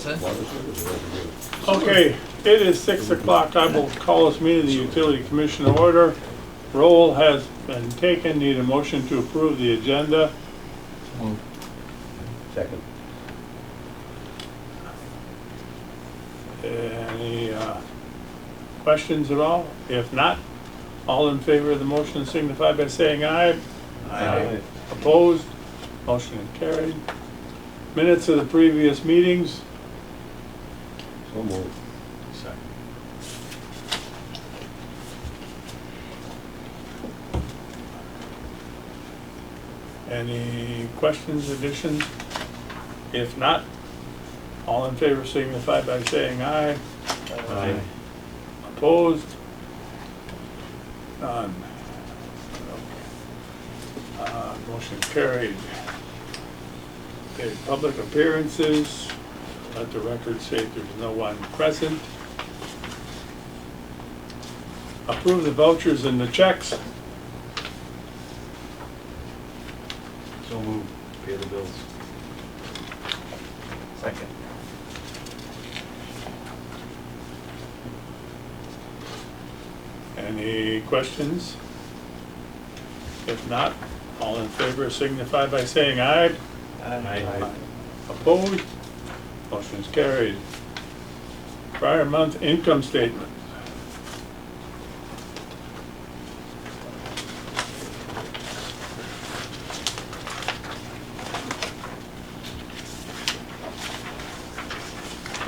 That's it? Okay, it is 6 o'clock. I will call this meeting of the Utility Commission to order. Roll has been taken. Need a motion to approve the agenda. Move. Second. Any questions at all? If not, all in favor of the motion signify by saying aye. Aye. Opposed? Motion carried. Minutes of the previous meetings. So moved. Second. Any questions, additions? If not, all in favor signify by saying aye. Aye. Opposed? None. Motion carried. Okay, public appearances. Let the record say there's no one present. Approve the vouchers and the checks. So move. Pay the bills. Second. Any questions? If not, all in favor signify by saying aye. Aye. Opposed? Motion is carried. Prior month income statement.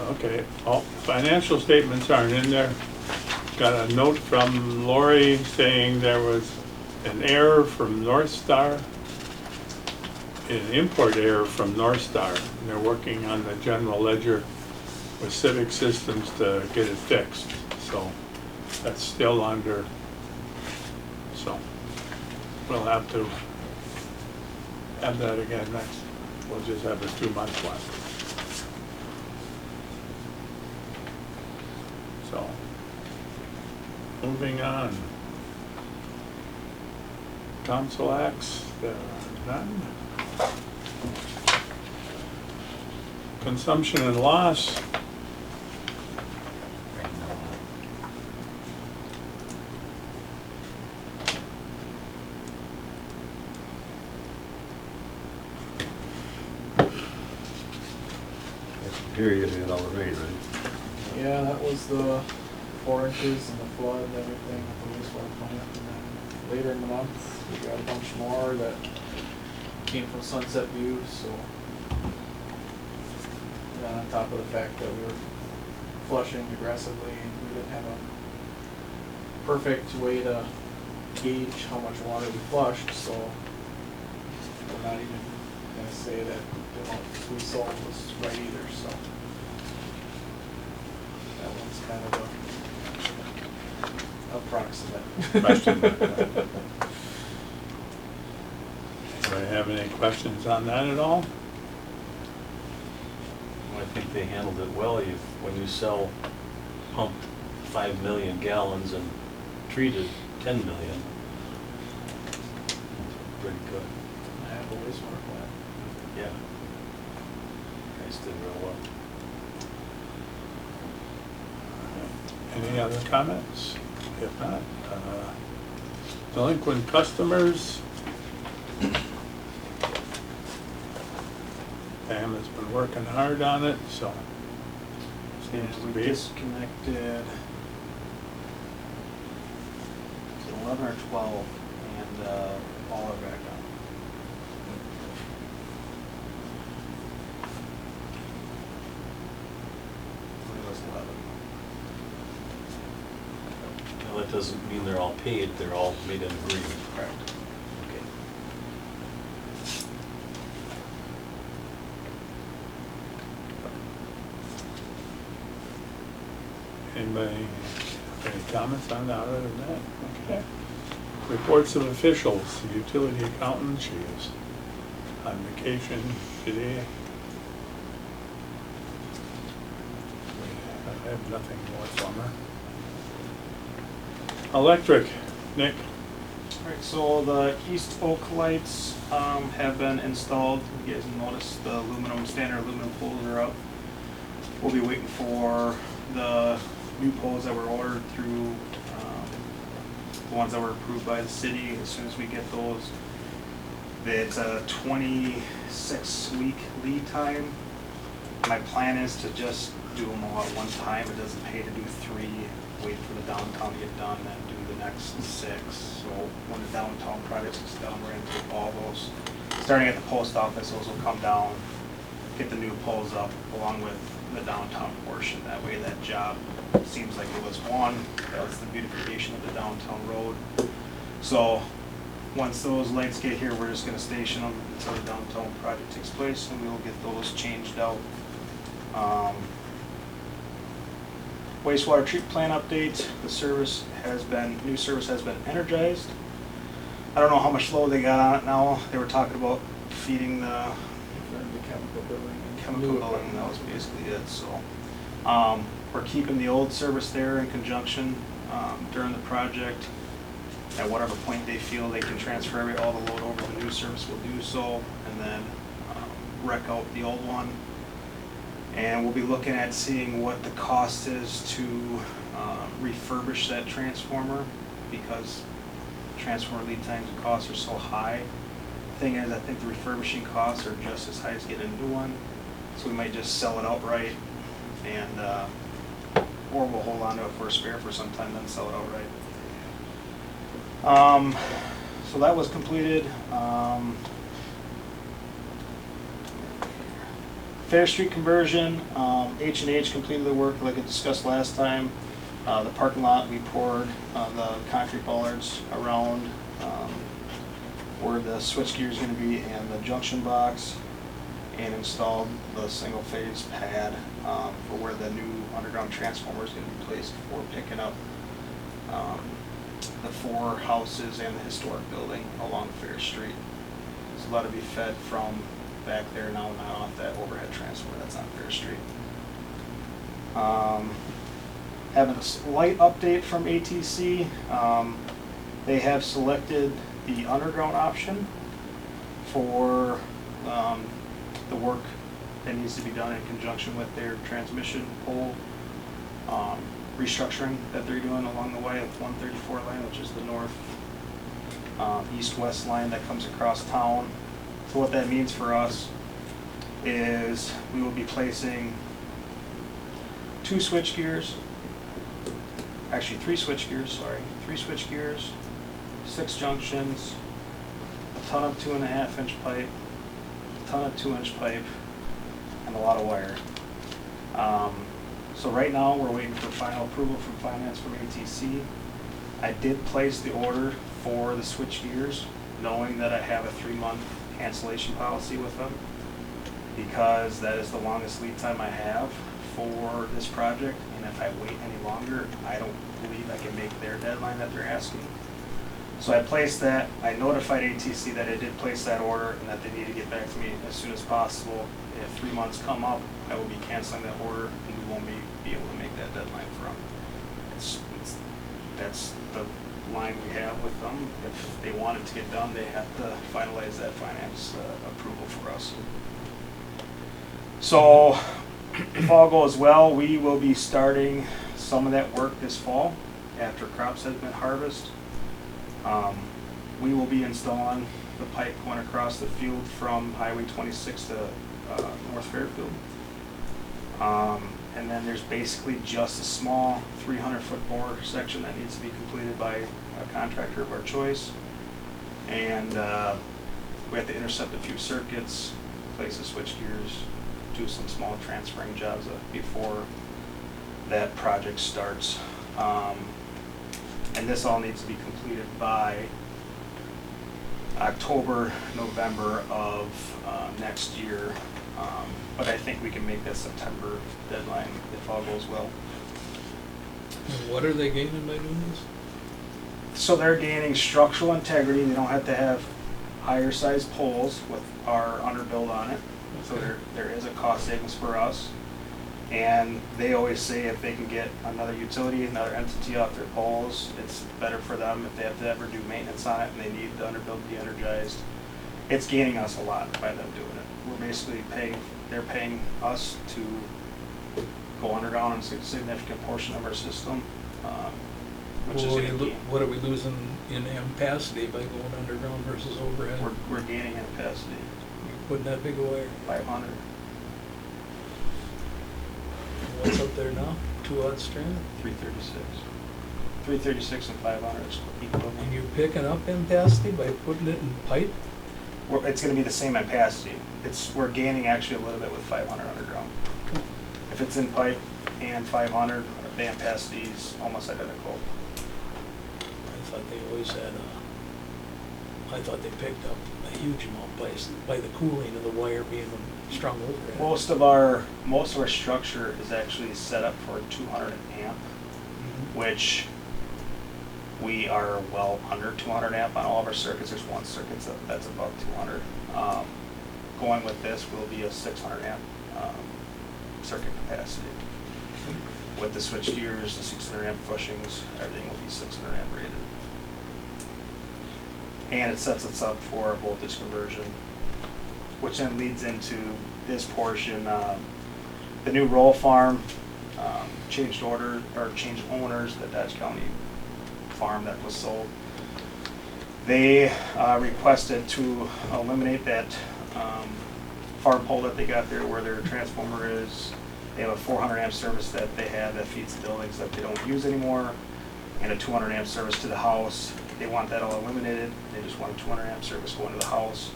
Okay, all financial statements aren't in there. Got a note from Lori saying there was an error from North Star, an import error from North Star. And they're working on the general ledger with Civic Systems to get it fixed. So that's still under, so we'll have to have that again next. We'll just have a 2 month one. So, moving on. Council acts, there are none. Consumption and loss. That's the period we had all the rain, right? Yeah, that was the 4 inches and the flood and everything at the wastewater plant. And then later in the month, we got a bunch more that came from Sunset View, so. And on top of the fact that we were flushing aggressively, and we didn't have a perfect way to gauge how much water we flushed, so we're not even gonna say that the amount we sold was right either, so. That one's kind of a approximate. Question. Anybody have any questions on that at all? I think they handled it well. When you sell pumped 5 million gallons and treated 10 million, pretty good. I have a wastewater plant. Yeah. Guys did real well. Any other comments? If not, delinquent customers. Pam has been working hard on it, so seems to We be. disconnected 11 or 12 and all are back on. It was 11. Well, that doesn't mean they're all paid. They're all made in agreement. Correct. Okay. Anybody, any comments on that other than that? Okay. Reports of officials, the utility accountant, she is on vacation today. I have nothing more from her. Electric, Nick. Alright, so the East Oak lights have been installed. You guys noticed the standard aluminum poles are up. we'll be waiting for the new poles that were ordered through, the ones that were approved by the city. As soon as we get those, it's a 26-week lead time. My plan is to just do them all at one time. It doesn't pay to do 3, wait for the downtown to get done, then do the next 6. So when the downtown project is done, we're gonna do all those. Starting at the post office, those will come down, get the new poles up along with the downtown portion. That way that job seems like it was one. That was the beautification of the downtown road. So once those lights get here, we're just gonna station them until the downtown project takes place, and we will get those changed out. Wastewater treatment plant update, the new service has been energized. I don't know how much flow they got on it now. They were talking about feeding the chemical building. chemical building, that was basically it, so. We're keeping the old service there in conjunction, during the project. At whatever point they feel they can transfer all the load over to the new service, will do so, and then, wreck out the old one. And we'll be looking at seeing what the cost is to, refurbish that transformer, because transformer lead times and costs are so high. Thing is, I think the refurbishing costs are just as high as getting a new one, so we might just sell it outright, and or we'll hold on to it for a spare for some time, then sell it outright. So that was completed. Fair Street conversion, H&H completed the work like I discussed last time. The parking lot, we poured the concrete bollards around where the switchgear is going to be and the junction box, and installed the single phase pad for where the new underground transformer is going to be placed for picking up the 4 houses and the historic building along Fair Street. So that'll be fed from back there now, not off that overhead transformer that's on Fair Street. Having a slight update from ATC. They have selected the underground option for the work that needs to be done in conjunction with their transmission pole restructuring that they're doing along the way of 134 line, which is the north east-west line that comes across town. So what that means for us is we will be placing 2 switch gears, actually 3 switch gears, sorry, 3 switch gears, 6 junctions, a ton of 2.5-inch pipe, a ton of 2-inch pipe, and a lot of wire. So right now we're waiting for final approval from finance from ATC. I did place the order for the switch gears, knowing that I have a 3-month cancellation policy with them, because that is the longest lead time I have for this project, and if I wait any longer, I don't believe I can make their deadline that they're asking. So I placed that. I notified ATC that I did place that order and that they need to get back to me as soon as possible. If 3 months come up, I will be canceling that order, and we won't be able to make that deadline for them. That's the line we have with them. If they want it to get done, they have to finalize that finance approval for us. So if all goes well, we will be starting some of that work this fall after crops have been harvested. We will be installing the pipe going across the field from Highway 26 to North Fairfield. And then there's basically just a small 300-foot bore section that needs to be completed by a contractor of our choice. And we have to intercept a few circuits, place the switch gears, do some small transferring jobs before that project starts. And this all needs to be completed by October, November of next year. But I think we can make that September deadline if all goes well. What are they gaining by doing this? So they're gaining structural integrity. They don't have to have higher sized poles with our underbuild on it. So there is a cost savings for us. And they always say if they can get another utility, another entity off their poles, it's better for them if they have to ever do maintenance on it and they need the underbuild to be energized. It's gaining us a lot by them doing it. We're basically they're paying us to go underground on a significant portion of our system, which is Well, gonna be, what are we losing in capacity by going underground versus overhead? we're gaining in capacity, Putting that big away. 500. What's up there now? 2 odd strand? 336. 336 and 500 is equivalent. And you're picking up capacity by putting it in pipe? It's gonna be the same capacity. We're gaining actually a little bit with 500 underground. If it's in pipe and 500, the capacity is almost identical. I thought they always had I thought they picked up a huge amount by the cooling of the wire being strung overhead. Most of our structure is actually set up for 200 amp, which we are well under 200 amp on all of our circuits. There's one circuit that's above 200. Going with this will be a 600 amp circuit capacity. With the switch gears, the 600 amp bushings, everything will be 600 amp rated. And it sets us up for voltage conversion, which then leads into this portion. The new roll farm changed owners, the Dodge County farm that was sold. They requested to eliminate that farm pole that they got there where their transformer is. They have a 400 amp service that they have that feeds the buildings that they don't use anymore, and a 200 amp service to the house. They want that all eliminated. They just want a 200 amp service going to the house.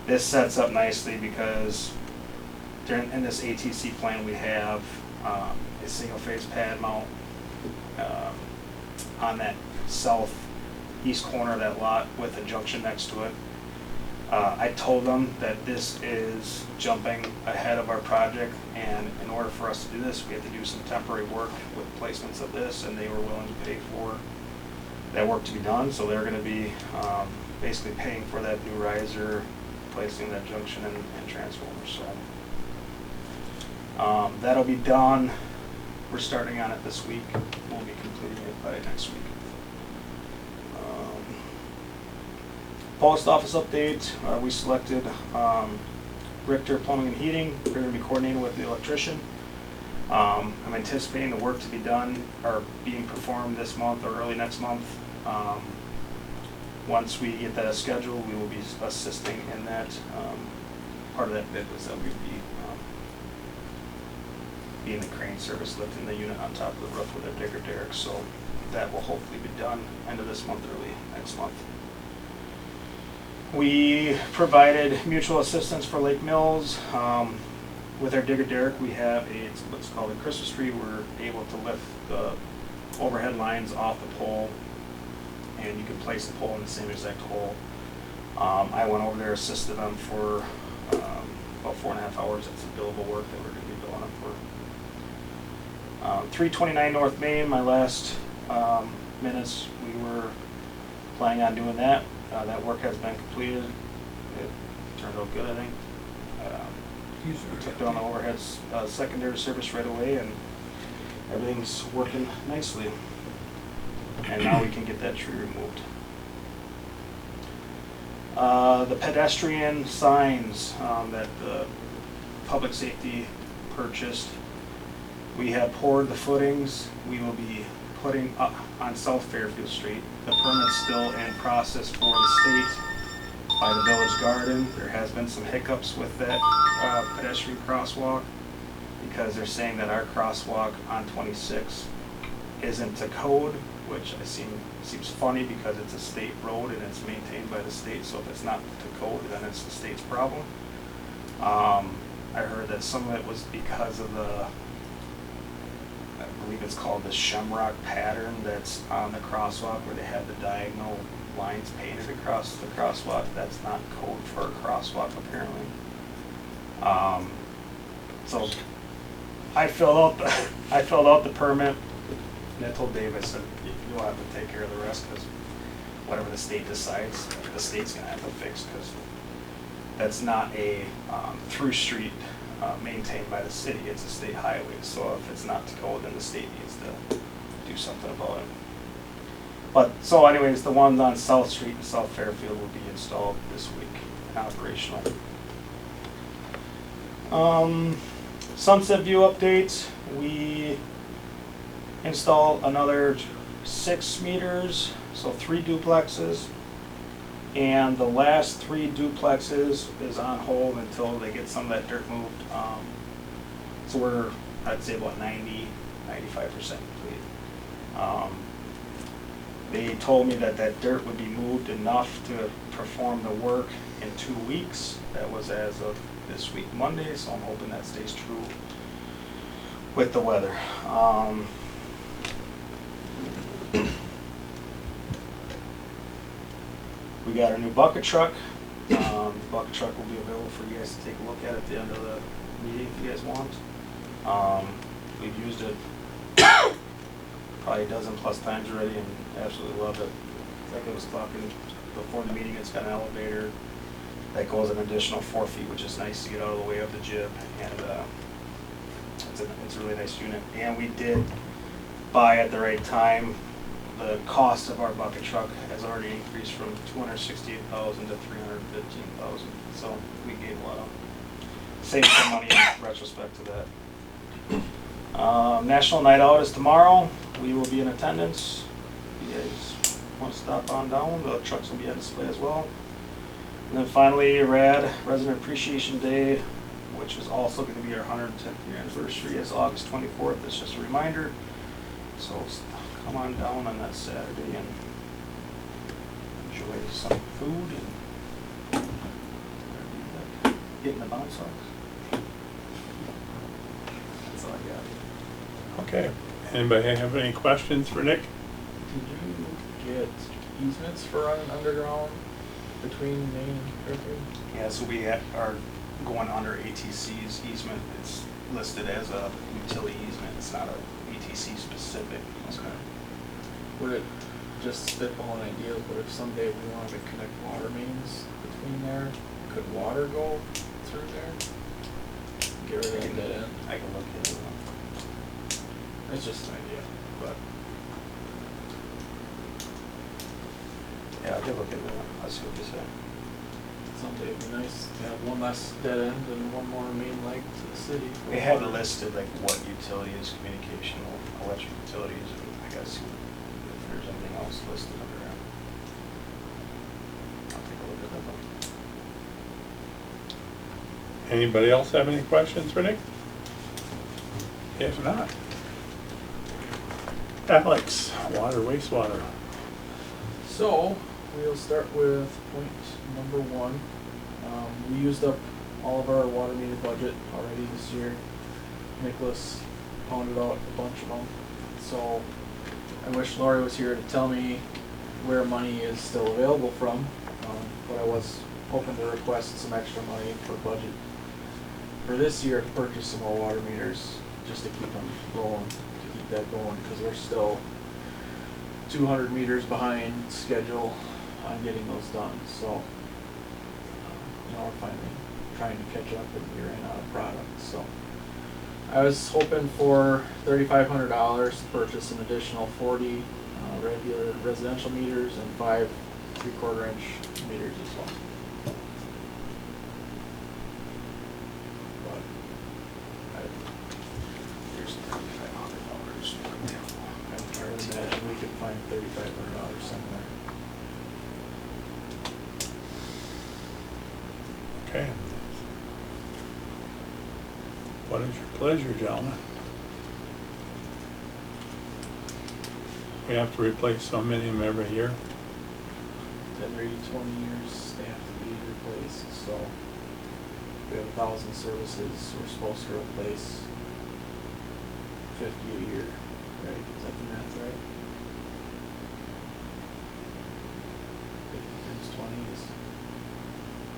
This sets up nicely because in this ATC plan we have a single phase pad mount on that southeast corner of that lot with a junction next to it. I told them that this is jumping ahead of our project, and in order for us to do this, we had to do some temporary work with placements of this, and they were willing to pay for that work to be done. So they're going to be basically paying for that new riser, placing that junction and transformer. So that'll be done. We're starting on it this week. We'll be completing it by next week. Post office update, we selected Richter Plumbing and Heating. They're going to be coordinating with the electrician. I'm anticipating the work to be done or being performed this month or early next month. Once we get that scheduled, we will be assisting in that. Part of that bid was that we would be being the crane service, lifting the unit on top of the roof with a digger derrick. So that will hopefully be done end of this month, early next month. We provided mutual assistance for Lake Mills. With our digger derrick, we have it's what's called a Christmas tree. We're able to lift the overhead lines off the pole, and you can place the pole in the same exact hole. I went over there, assisted them for about 4.5 hours. That's the billable work that we're going to be billing them for. 329 North Main, my last minutes, we were planning on doing that. That work has been completed. It turned out good, I think. We took down the overhead secondary service right away, and everything's working nicely. And now we can get that tree removed. The pedestrian signs that the public safety purchased, we have poured the footings. We will be putting up on South Fairfield Street. The permit's still in process for the state by the Village Garden. There has been some hiccups with that pedestrian crosswalk because they're saying that our crosswalk on 26 isn't to code, which seems funny because it's a state road and it's maintained by the state. So if it's not to code, then it's the state's problem. I heard that some of it was because of I believe it's called the Shamrock pattern that's on the crosswalk where they have the diagonal lines painted across the crosswalk. That's not code for a crosswalk apparently. So I filled out the permit, and I told Dave, I said, you'll have to take care of the rest because whatever the state decides, the state's gonna have to fix, because that's not a through street maintained by the city. It's a state highway, so if it's not to code, then the state needs to do something about it. But so anyways, the ones on South Street and South Fairfield will be installed this week and operational. Sunset View update, we installed another 6 meters, so 3 duplexes. And the last 3 duplexes is on hold until they get some of that dirt moved. So we're, I'd say about 95% complete. They told me that that dirt would be moved enough to perform the work in 2 weeks. That was as of this week, Monday, so I'm hoping that stays true with the weather. We got our new bucket truck. The bucket truck will be available for you guys to take a look at the end of the meeting if you guys want. We've used it probably a dozen plus times already and absolutely love it. Like I was talking before the meeting, it's got an elevator that goes an additional 4 feet, which is nice to get out of the way of the jib. And it's a really nice unit. And we did buy at the right time. The cost of our bucket truck has already increased from $268,000 to $315,000. So we gave a lot of, saved some money in retrospect to that. National Night Out is tomorrow. We will be in attendance. If you guys want to stop on down, the trucks will be on display as well. And then finally, RAD, Resident Appreciation Day, which is also going to be our 110th year anniversary, is August 24th. It's just a reminder. So come on down on that Saturday and enjoy some food and get in the bounce house. That's all I got. Okay. Anybody have any questions for Nick? Did you get easements for running underground between Main and Fairfield? Yeah, so we are going under ATC's easement. It's listed as a utility easement. It's not a ATC specific. Okay. Would it, just spitballing ideas, but if someday we wanted to connect water mains between there, could water go through there? Get rid of that dead end? I can look into it. It's just an idea, but Yeah, I can look into it. I'll see what they say. someday it'd be nice to have one less dead end and one more main leg to the city. for They had water. listed like what utilities, communication, electric utilities, and I gotta see if there's anything else listed under there. I'll take a look at that one. Anybody else have any questions for Nick? If not, Alex, water, wastewater. So, we'll start with point number 1. We used up all of our water meter budget already this year. Nicholas pounded out a bunch of them. So, I wish Lori was here to tell me where money is still available from. But I was hoping to request some extra money for budget for this year to purchase some more water meters, just to keep them rolling, to keep that going, because we're still 200 meters behind schedule on getting those done. So, we're finally trying to catch up and we ran out of product. So, I was hoping for $3,500 to purchase an additional 40 regular residential meters and 5 3/4 inch meters as well. But Here's $3,500. I would imagine we could find $3,500 somewhere. Okay. What is your pleasure, gentlemen? We have to replace so many of them every year. Every 20 years, they have to be replaced, so we have 1,000 services, we're supposed to replace 50 a year, right? Is that the math, right? 50 times 20 is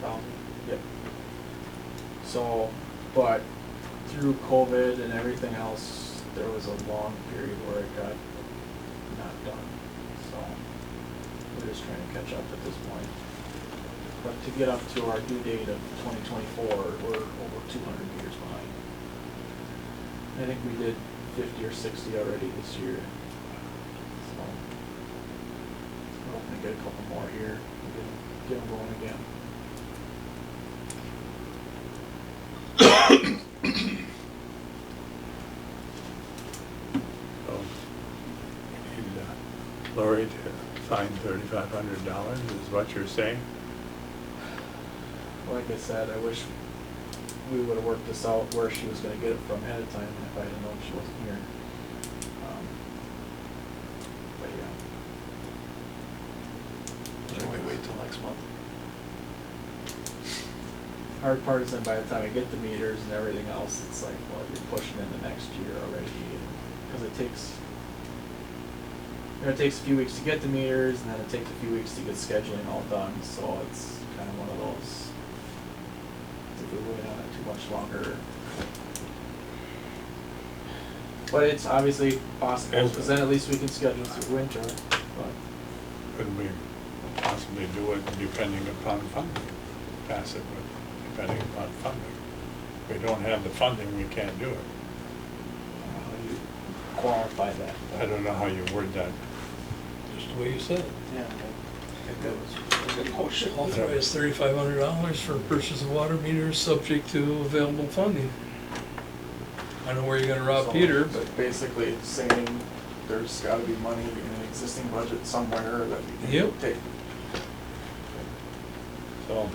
1,000, yep. So, but through COVID and everything else, there was a long period where it got not done, so we're just trying to catch up at this point. But to get up to our due date of 2024, we're over 200 years behind. I think we did 50 or 60 already this year. So we're hoping to get a couple more here and get them going again. Lori to find $3,500 is what you're saying? Like I said, I wish we would've worked this out where she was gonna get it from ahead of time if I had known she wasn't here. But yeah. Can we wait till next month? Hard part is then by the time I get the meters and everything else, it's like, well, you're pushing into next year already. Cause it takes, it takes a few weeks to get the meters and then it takes a few weeks to get scheduling all done, so it's kind of one of those. If we wait on it too much longer. But it's obviously possible, cause then at least we can schedule through winter, but. Could we possibly do it depending upon funding? Pass it with depending upon funding. If we don't have the funding, we can't do it. How do you qualify that? I don't know how you word that. Just the way you said it. Yeah, I think that was a good motion. Authorize $3,500 for purchase of water meters, subject to available funding. I know where you're gonna rob So, Peter, but basically it's saying there's gotta be money in an existing budget somewhere that we can Yep. take. So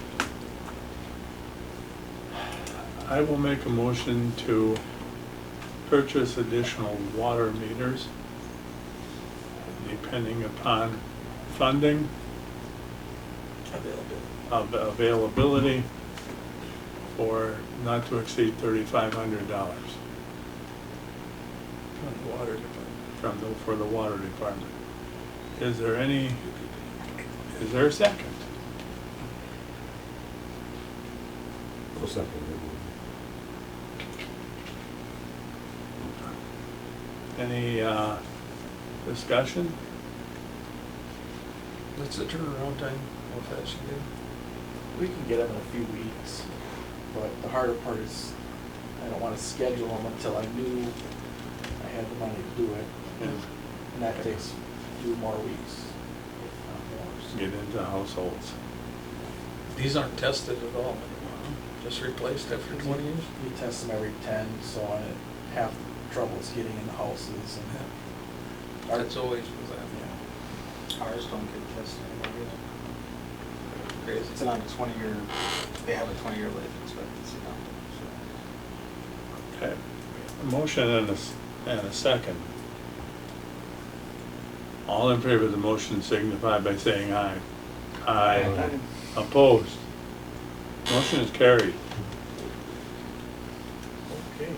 I will make a motion to purchase additional water meters depending upon funding, availability for not to exceed $3,500 water department. for the water department. Is there a second? I'll second Any discussion? What's the turnaround time? How fast you get? We can get them in a few weeks, but the harder part is I don't wanna schedule them until I knew I had the money to do it. And that takes a few more weeks, if not more. So. Get into households. These aren't tested at all anymore, just replaced after 20 years? We test them every 10, so I have troubles getting in the houses and. That's always was that. Yeah. Ours don't get tested anymore either. Crazy. It's on a 20-year, they have a 20-year life expectancy now, Okay. A motion and a second. All in favor of the motion signify by saying aye. Aye. Opposed? Motion is carried. Okay.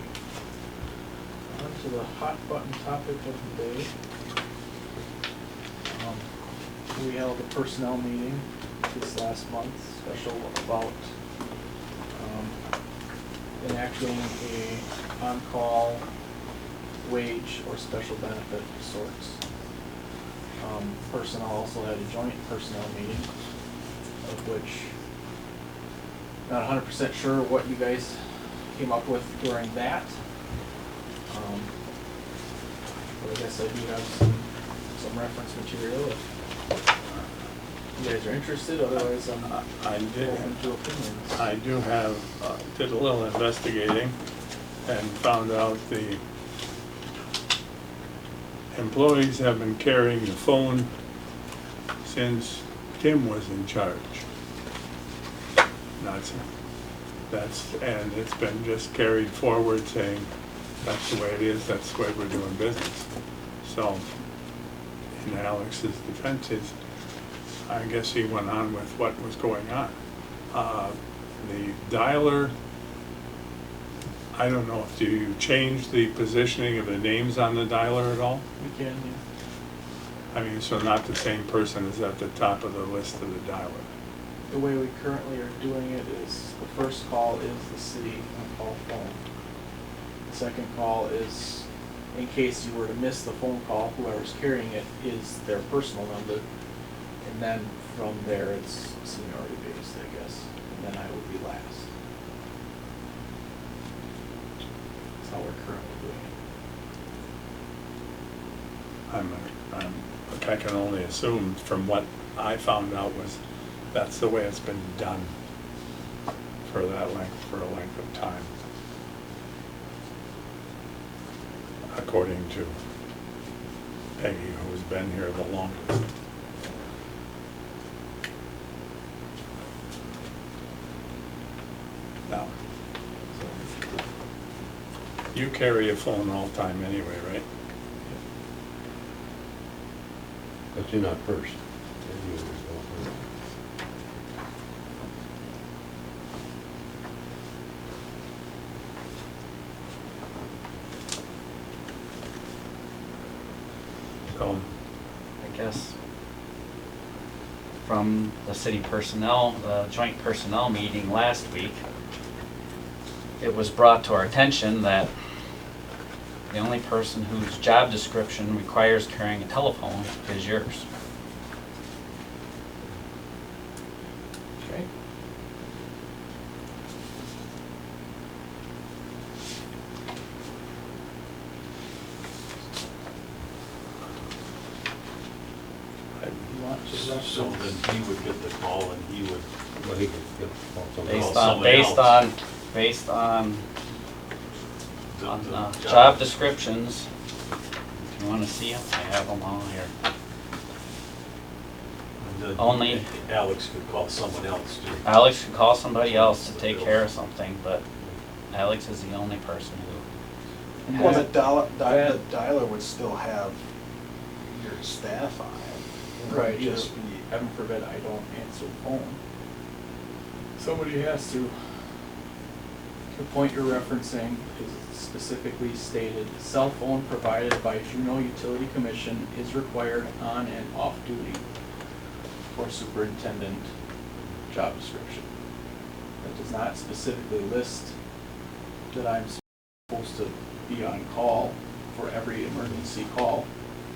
On to the hot button topic of the day. We held a personnel meeting this last month, special about enacting a on-call wage or special benefit of sorts. Personnel also had a joint personnel meeting, of which not 100% sure what you guys came up with during that. But I guess I do have some reference material if you guys are interested, otherwise I'm open to opinions. I do have, did a little investigating and found out the employees have been carrying the phone since Tim was in charge. And it's been just carried forward saying, that's the way it is, that's the way we're doing business. So, in Alex's defense, I guess he went on with what was going on. The dialer, I don't know, do you change the positioning of the names on the dialer at all? We can, yeah. I mean, so not the same person is at the top of the list of the dialer. The way we currently are doing it is the first call is the city on-call phone. The second call is, in case you were to miss the phone call, whoever's carrying it is their personal number. And then from there, it's seniority based, I guess. And then I would be last. That's how we're currently doing it. I can only assume from what I found out was that's the way it's been done for a length of time. According to Peggy, who's been here the longest. Now, you carry a phone all the time anyway, right? But you're not first. You always go first. So, I guess from the city personnel, the joint personnel meeting last week, it was brought to our attention that the only person whose job description requires carrying a telephone is yours. Okay. You want to So reference? then he would get the call and he would, Well, he could get something Based else. on, somebody based else. on, based on, the job descriptions. If you wanna see them, I have them all here. and then only- Alex could call someone else too. Alex could call somebody else to take care of something, but Alex is the only person who Well, the has. dialer would still have your staff on it. It would Right, just be, heaven forbid I don't answer the phone. Somebody has to. The point you're referencing is specifically stated, cell phone provided by Juneau Utility Commission is required on and off duty for superintendent job description. That does not specifically list that I'm supposed to be on call for every emergency call.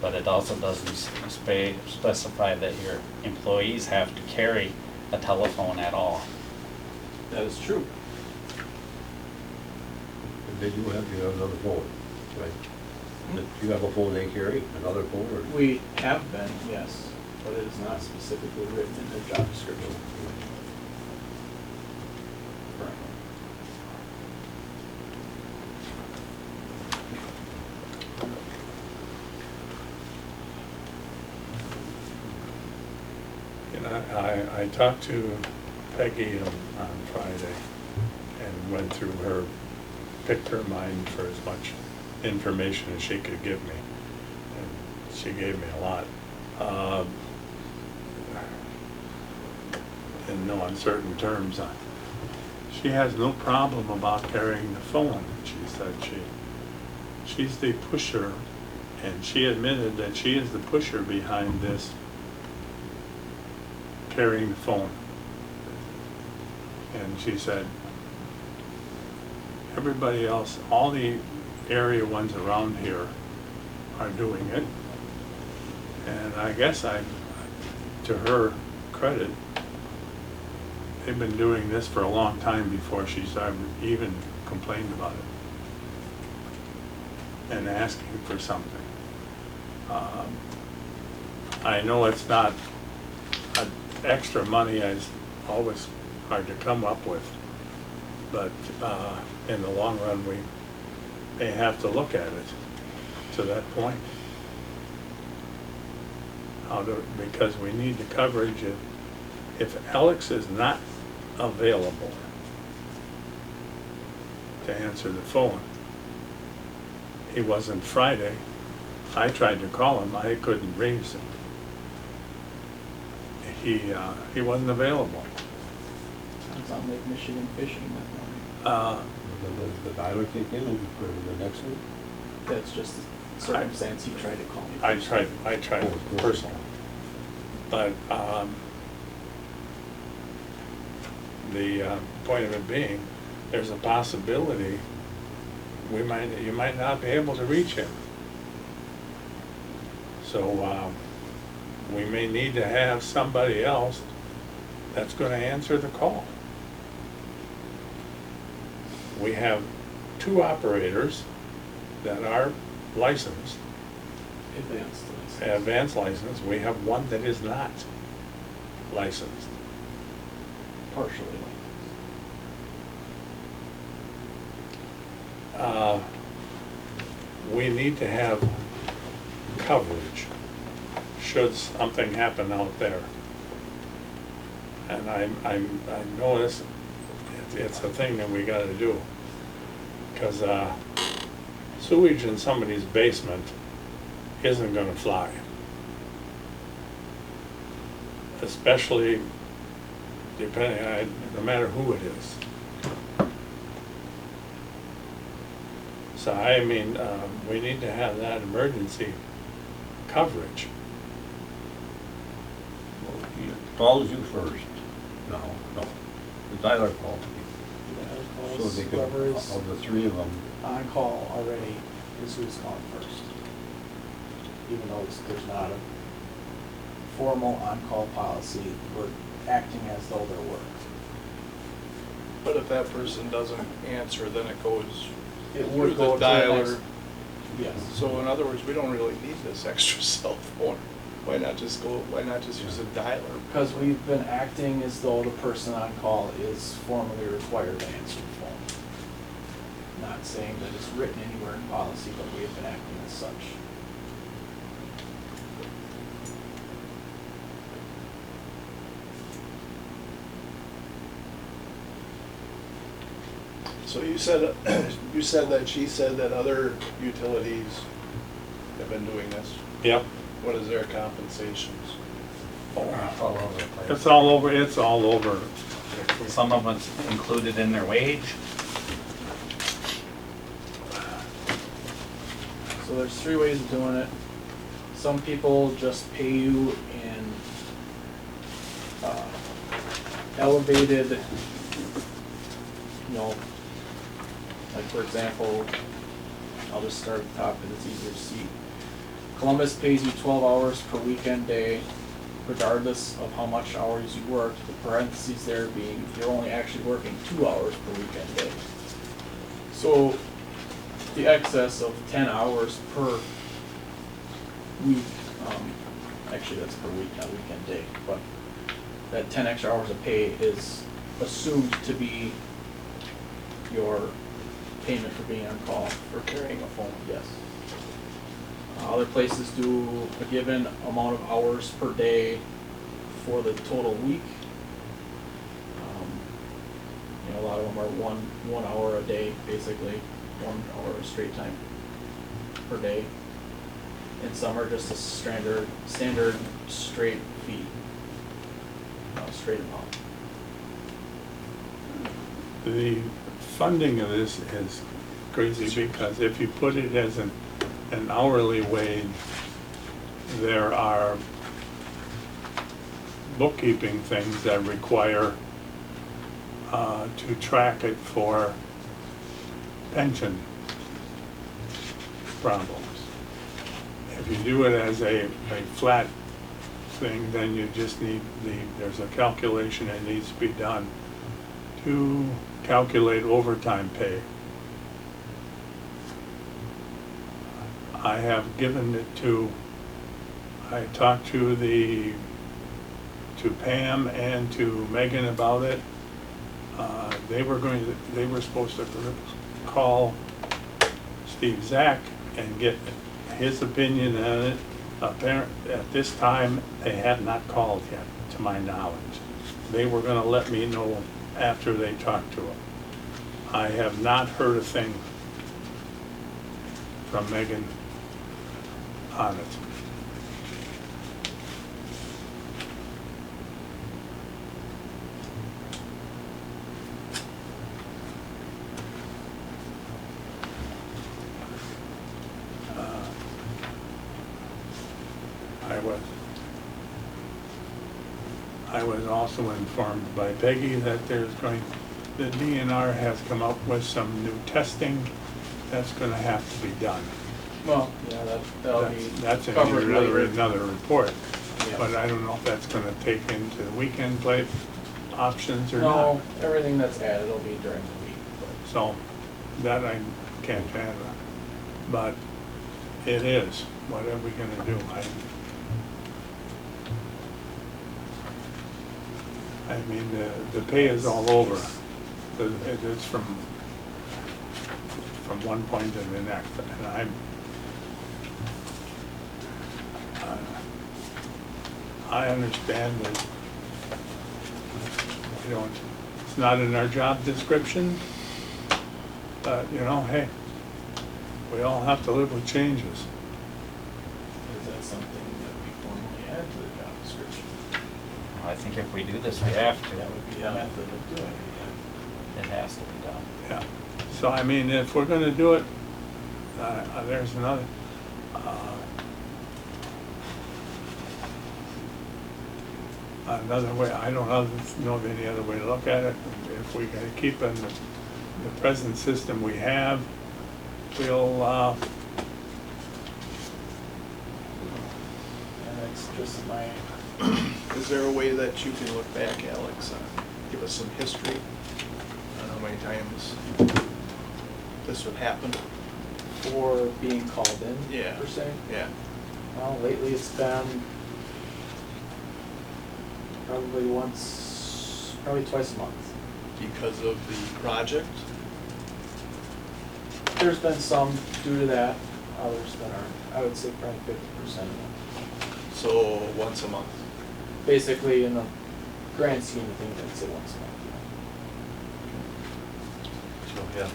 But it also doesn't specify that your employees have to carry a telephone at all. That is true. They do have, you have another phone, right? Do you have a phone they carry, another phone, or? We have been, yes, but it is not specifically written in their job description. Correct. you know, I talked to Peggy on Friday and went through her, picked her mind for as much information as she could give me. And she gave me a lot. In no uncertain terms, she has no problem about carrying the phone. She said she's the pusher, and she admitted that she is the pusher behind this carrying the phone. And she said, everybody else, all the area ones around here are doing it. And I guess to her credit, they've been doing this for a long time before she's even complained about it and asking for something. I know it's not extra money, it's always hard to come up with, but in the long run, we may have to look at it to that point. Because we need the coverage. If Alex is not available to answer the phone, he wasn't Friday. I tried to call him, I couldn't reach him. He wasn't available. Sounds like Michigan fishing that morning. The dialer kick in for the next one? That's just the circumstance he tried to call me. I tried personally. But the point of it being, there's a possibility you might not be able to reach him. So we may need to have somebody else that's going to answer the call. We have 2 operators that are licensed, advanced license. We have 1 that is not licensed. Partially. We need to have coverage should something happen out there. And I notice it's a thing that we gotta do. Because sewage in somebody's basement isn't gonna fly. Especially depending on, no matter who it is. So I mean, we need to have that emergency coverage. Well, he calls you first. No. The dialer calls you. So they could, Whoever is of the three of them, on call already is who's calling first. Even though there's not a formal on-call policy, we're acting as though there were. But if that person doesn't answer, then it goes It through would the go to the next. dialer. Yes. So in other words, we don't really need this extra cell phone. Why not just use a dialer? Because we've been acting as though the person on call is formally required to answer the phone. Not saying that it's written anywhere in policy, but we have been acting as such. So you said, she said that other utilities have been doing this. Yep. What is their compensations? It's all over the place. It's all over. Some of it's included in their wage. So there's three ways of doing it. Some people just pay you in elevated, like for example, I'll just start at the top because it's easier to see. Columbus pays you 12 hours per weekend day, regardless of how much hours you worked, the parentheses there being you're only actually working 2 hours per weekend day. So the excess of 10 hours per week, actually that's per week, not weekend day, but that 10 extra hours of pay is assumed to be your payment for being on call. For carrying a phone? Yes. Other places do a given amount of hours per day for the total week. A lot of them are one hour a day, basically, 1 hour straight time per day. And some are just a standard straight fee, straight amount. The funding of this is crazy because if you put it as an hourly wage, there are bookkeeping things that require to track it for pension problems. If you do it as a flat thing, then you just need there's a calculation that needs to be done to calculate overtime pay. I have given it I talked to Pam and to Megan about it. They were supposed to call Steve Zach and get his opinion on it. Apparently, at this time, they had not called yet, to my knowledge. They were gonna let me know after they talked to him. I have not heard a thing from Megan on it. I was also informed by Peggy that the DNR has come up with some new testing that's gonna have to be done. Well, yeah, that'll be That's covered later. another report, Yeah. but I don't know if that's gonna take into the weekend play options or not. No, everything that's added will be during the week. But So, that I can't handle. But it is, what are we gonna do? I mean, the pay is all over. It's from one point to the next, and I understand that, you know, it's not in our job description, but, you know, hey, we all have to live with changes. Is that something that we formally add to the job description? I think if we do this, we have to. That would be a method of doing it. It has to be done. Yeah, so I mean, if we're gonna do it, there's another, another way, I don't know of any other way to look at it. If we gotta keep in the present system we have, we'll, And that's just my, Is there a way that you can look back, Alex, give us some history on how many times this would happen? for being called in, Yeah. per se. Yeah. Well, lately it's been probably twice a month. Because of the project? There's been some due to that, others that aren't. I would say probably 50% of them. So once a month? Basically, in the grand scheme of things, I'd say once a month. So, yeah,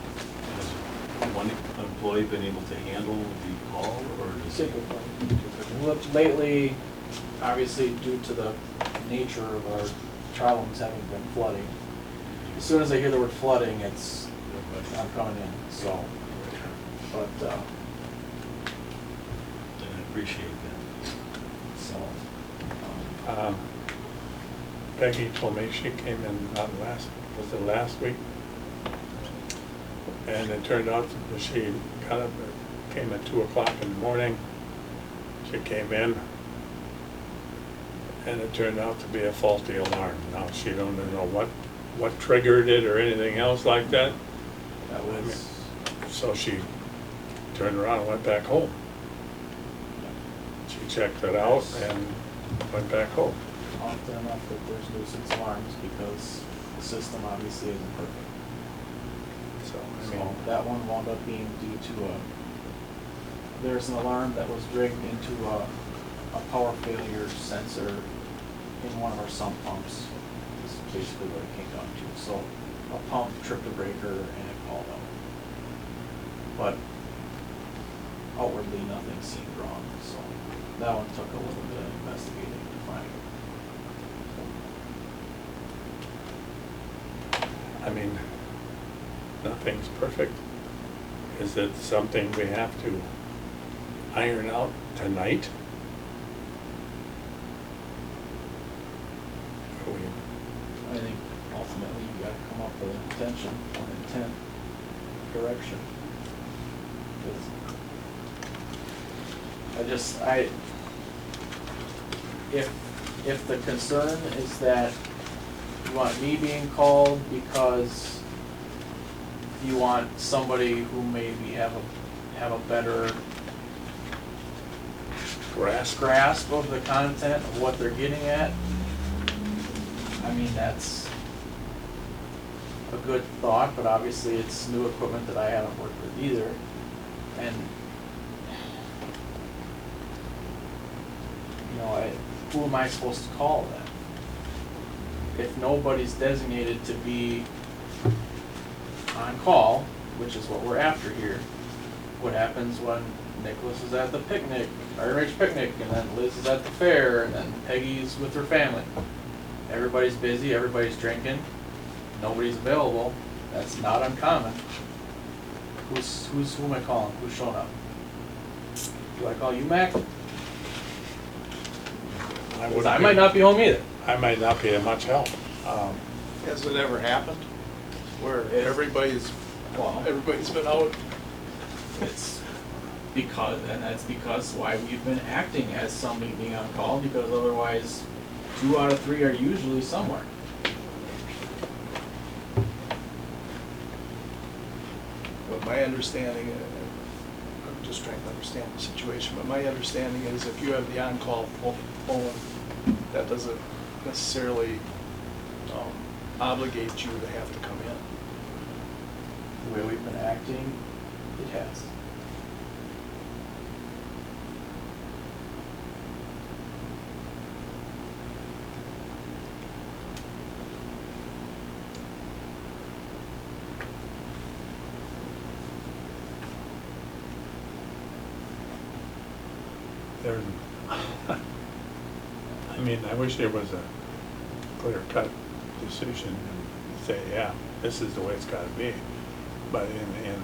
has one employee been able to handle the call, or does it? Typically. Lately, obviously due to the nature of our problems having been flooding, as soon as I hear the word flooding, it's, I'm coming in, so. But, I appreciate that. so, Peggy told me she came in was it last week? And it turned out that she got up, came at 2 o'clock in the morning. She came in, and it turned out to be a faulty alarm. Now, she don't know what triggered it or anything else like that. that was, So she turned around and went back home. She checked it out and went back home. often enough that there's nuisance alarms because the system obviously isn't perfect. So, I So mean, that one wound up being due to there's an alarm that was rigged into a power failure sensor in one of our sump pumps, is basically what it came down to. So a pump tripped a breaker and it called out. But outwardly, nothing seemed wrong, so that one took a little bit of investigating to find. I mean, nothing's perfect. Is it something we have to iron out tonight? Are we- I think ultimately you gotta come up with an intention, an intent, direction. 'Cause if the concern is that you want me being called because you want somebody who maybe have a better grasp of the content of what they're getting at, I mean, that's a good thought, but obviously it's new equipment that I haven't worked with either. And, you know, who am I supposed to call then? If nobody's designated to be on call, which is what we're after here, what happens when Nicholas is at the picnic, Iron Ridge picnic, and then Liz is at the fair, and then Peggy's with her family? Everybody's busy, everybody's drinking, nobody's available. That's not uncommon. Who am I calling? Who's showing up? Do I call you, Mac? 'Cause wouldn't I be- might not be home either. I might not be of much help. Has it ever happened where Well, everybody's been out? it's because, and that's because why we've been acting as somebody being on call, because otherwise 2 out of 3 are usually somewhere. But my understanding, I'm just trying to understand the situation, but my understanding is if you have the on-call phone, that doesn't necessarily obligate you to have to come in. The way we've been acting, it has. There, I mean, I wish there was a clear-cut decision and say, yeah, this is the way it's gotta be. But in,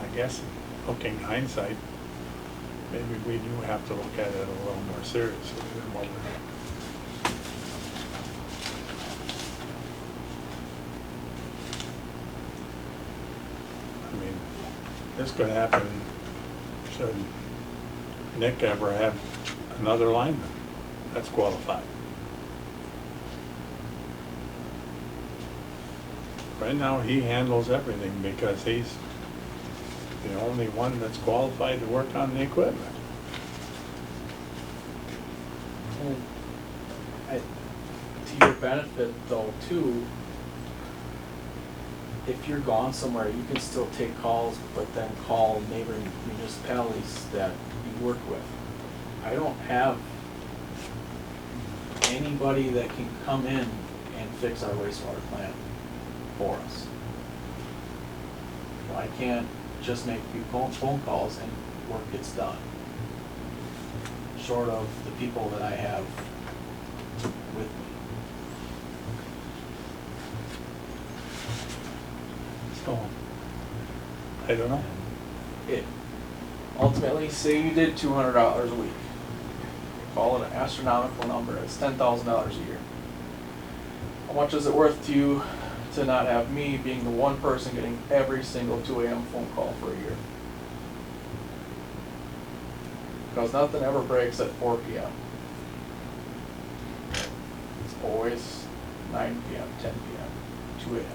I guess, looking hindsight, maybe we do have to look at it a little more seriously than what we're. I mean, this could happen should Nick ever have another lineman that's qualified. Right now, he handles everything because he's the only one that's qualified to work on the equipment. To your benefit though, too, if you're gone somewhere, you can still take calls, but then call neighboring municipalities that you work with. I don't have anybody that can come in and fix our wastewater plant for us. I can't just make a few phone calls and work gets done. Short of the people that I have with me. So, I don't know. It, ultimately, say you did $200 a week. Call it an astronomical number, it's $10,000 a year. How much is it worth to you to not have me being the one person getting every single 2 a.m. phone call for a year? Because nothing ever breaks at 4 p.m. It's always 9 p.m., 10 p.m., 2 a.m.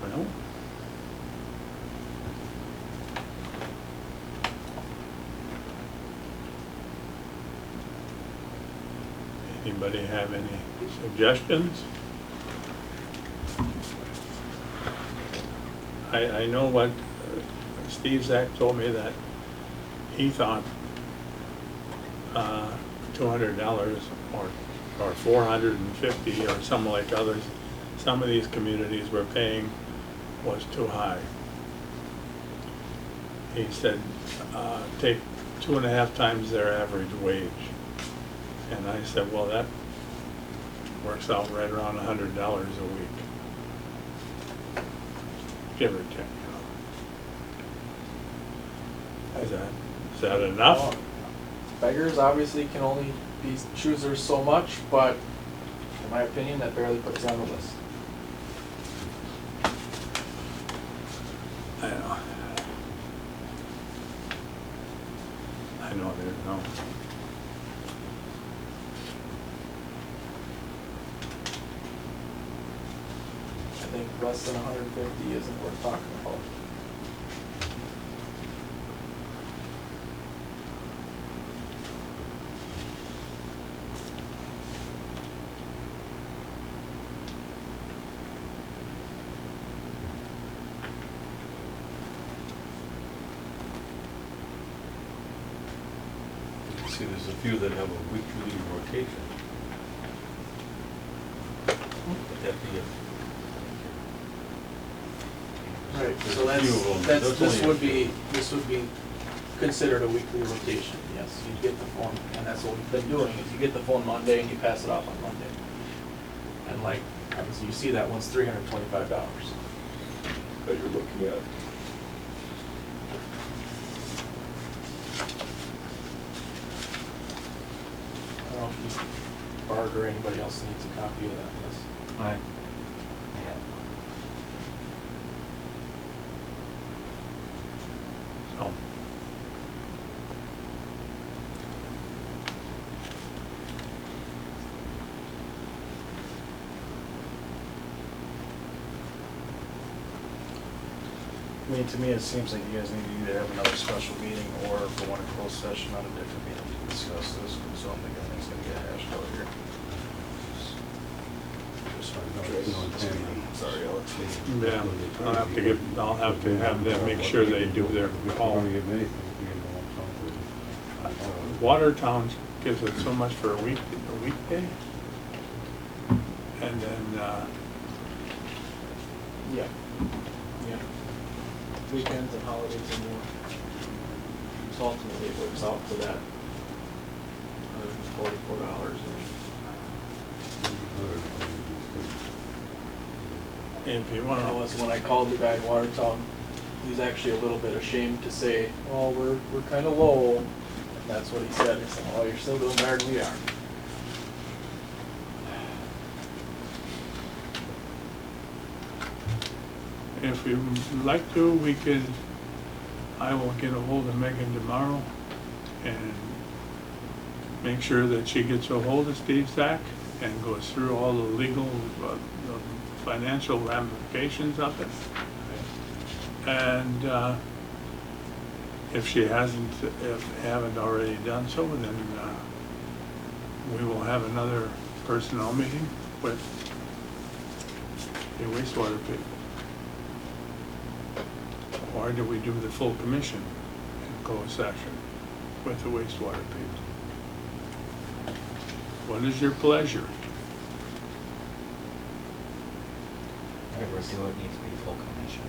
Well, anybody have any suggestions? I know what Steve Zach told me that he thought $200 or $450 or something like others, some of these communities were paying was too high. He said, take 2.5 times their average wage. And I said, well, that works out right around $100 a week. Give or take, you know. Is that enough? Well, beggars obviously can only be choosers so much, but in my opinion, that barely puts you on the list. I know. I know there's no. I think less than 150 isn't worth talking about. See, there's a few that have a weekly rotation. Would that be a? Right, There's so a few of them. that's, That's this only a would few. be, this would be considered a weekly rotation, yes, you'd get the phone, and that's what we've been doing, is you get the phone Monday and you pass it off on Monday. And like, obviously you see that one's $325. That you're looking at. I don't know if you, Bart or anybody else needs a copy of that list. Right. So. I mean, to me, it seems like you guys need to either have another special meeting or if we want a closed session on a different meeting to discuss this, because I don't think anything's gonna get hashed out here. Just sorry, Alex. Yeah, I'll have to have them make sure they do their call. Watertown gives it so much for a weekday? And then, Yeah. Yeah. Weekends and holidays and more. So ultimately it works out to that $144. if you When want I to, was, when I called the guy in Watertown, he was actually a little bit ashamed to say, oh, we're kind of low. And that's what he said. I said, oh, you're still doing better than we are. if you'd like to, we could, I will get a hold of Megan tomorrow and make sure that she gets a hold of Steve Sack and goes through all the legal, the financial ramifications of it. And if she hasn't, if haven't already done so, then we will have another personnel meeting with the wastewater people. Or do we do the full commission in closed session with the wastewater people? What is your pleasure? Whatever we do, it needs to be full commission.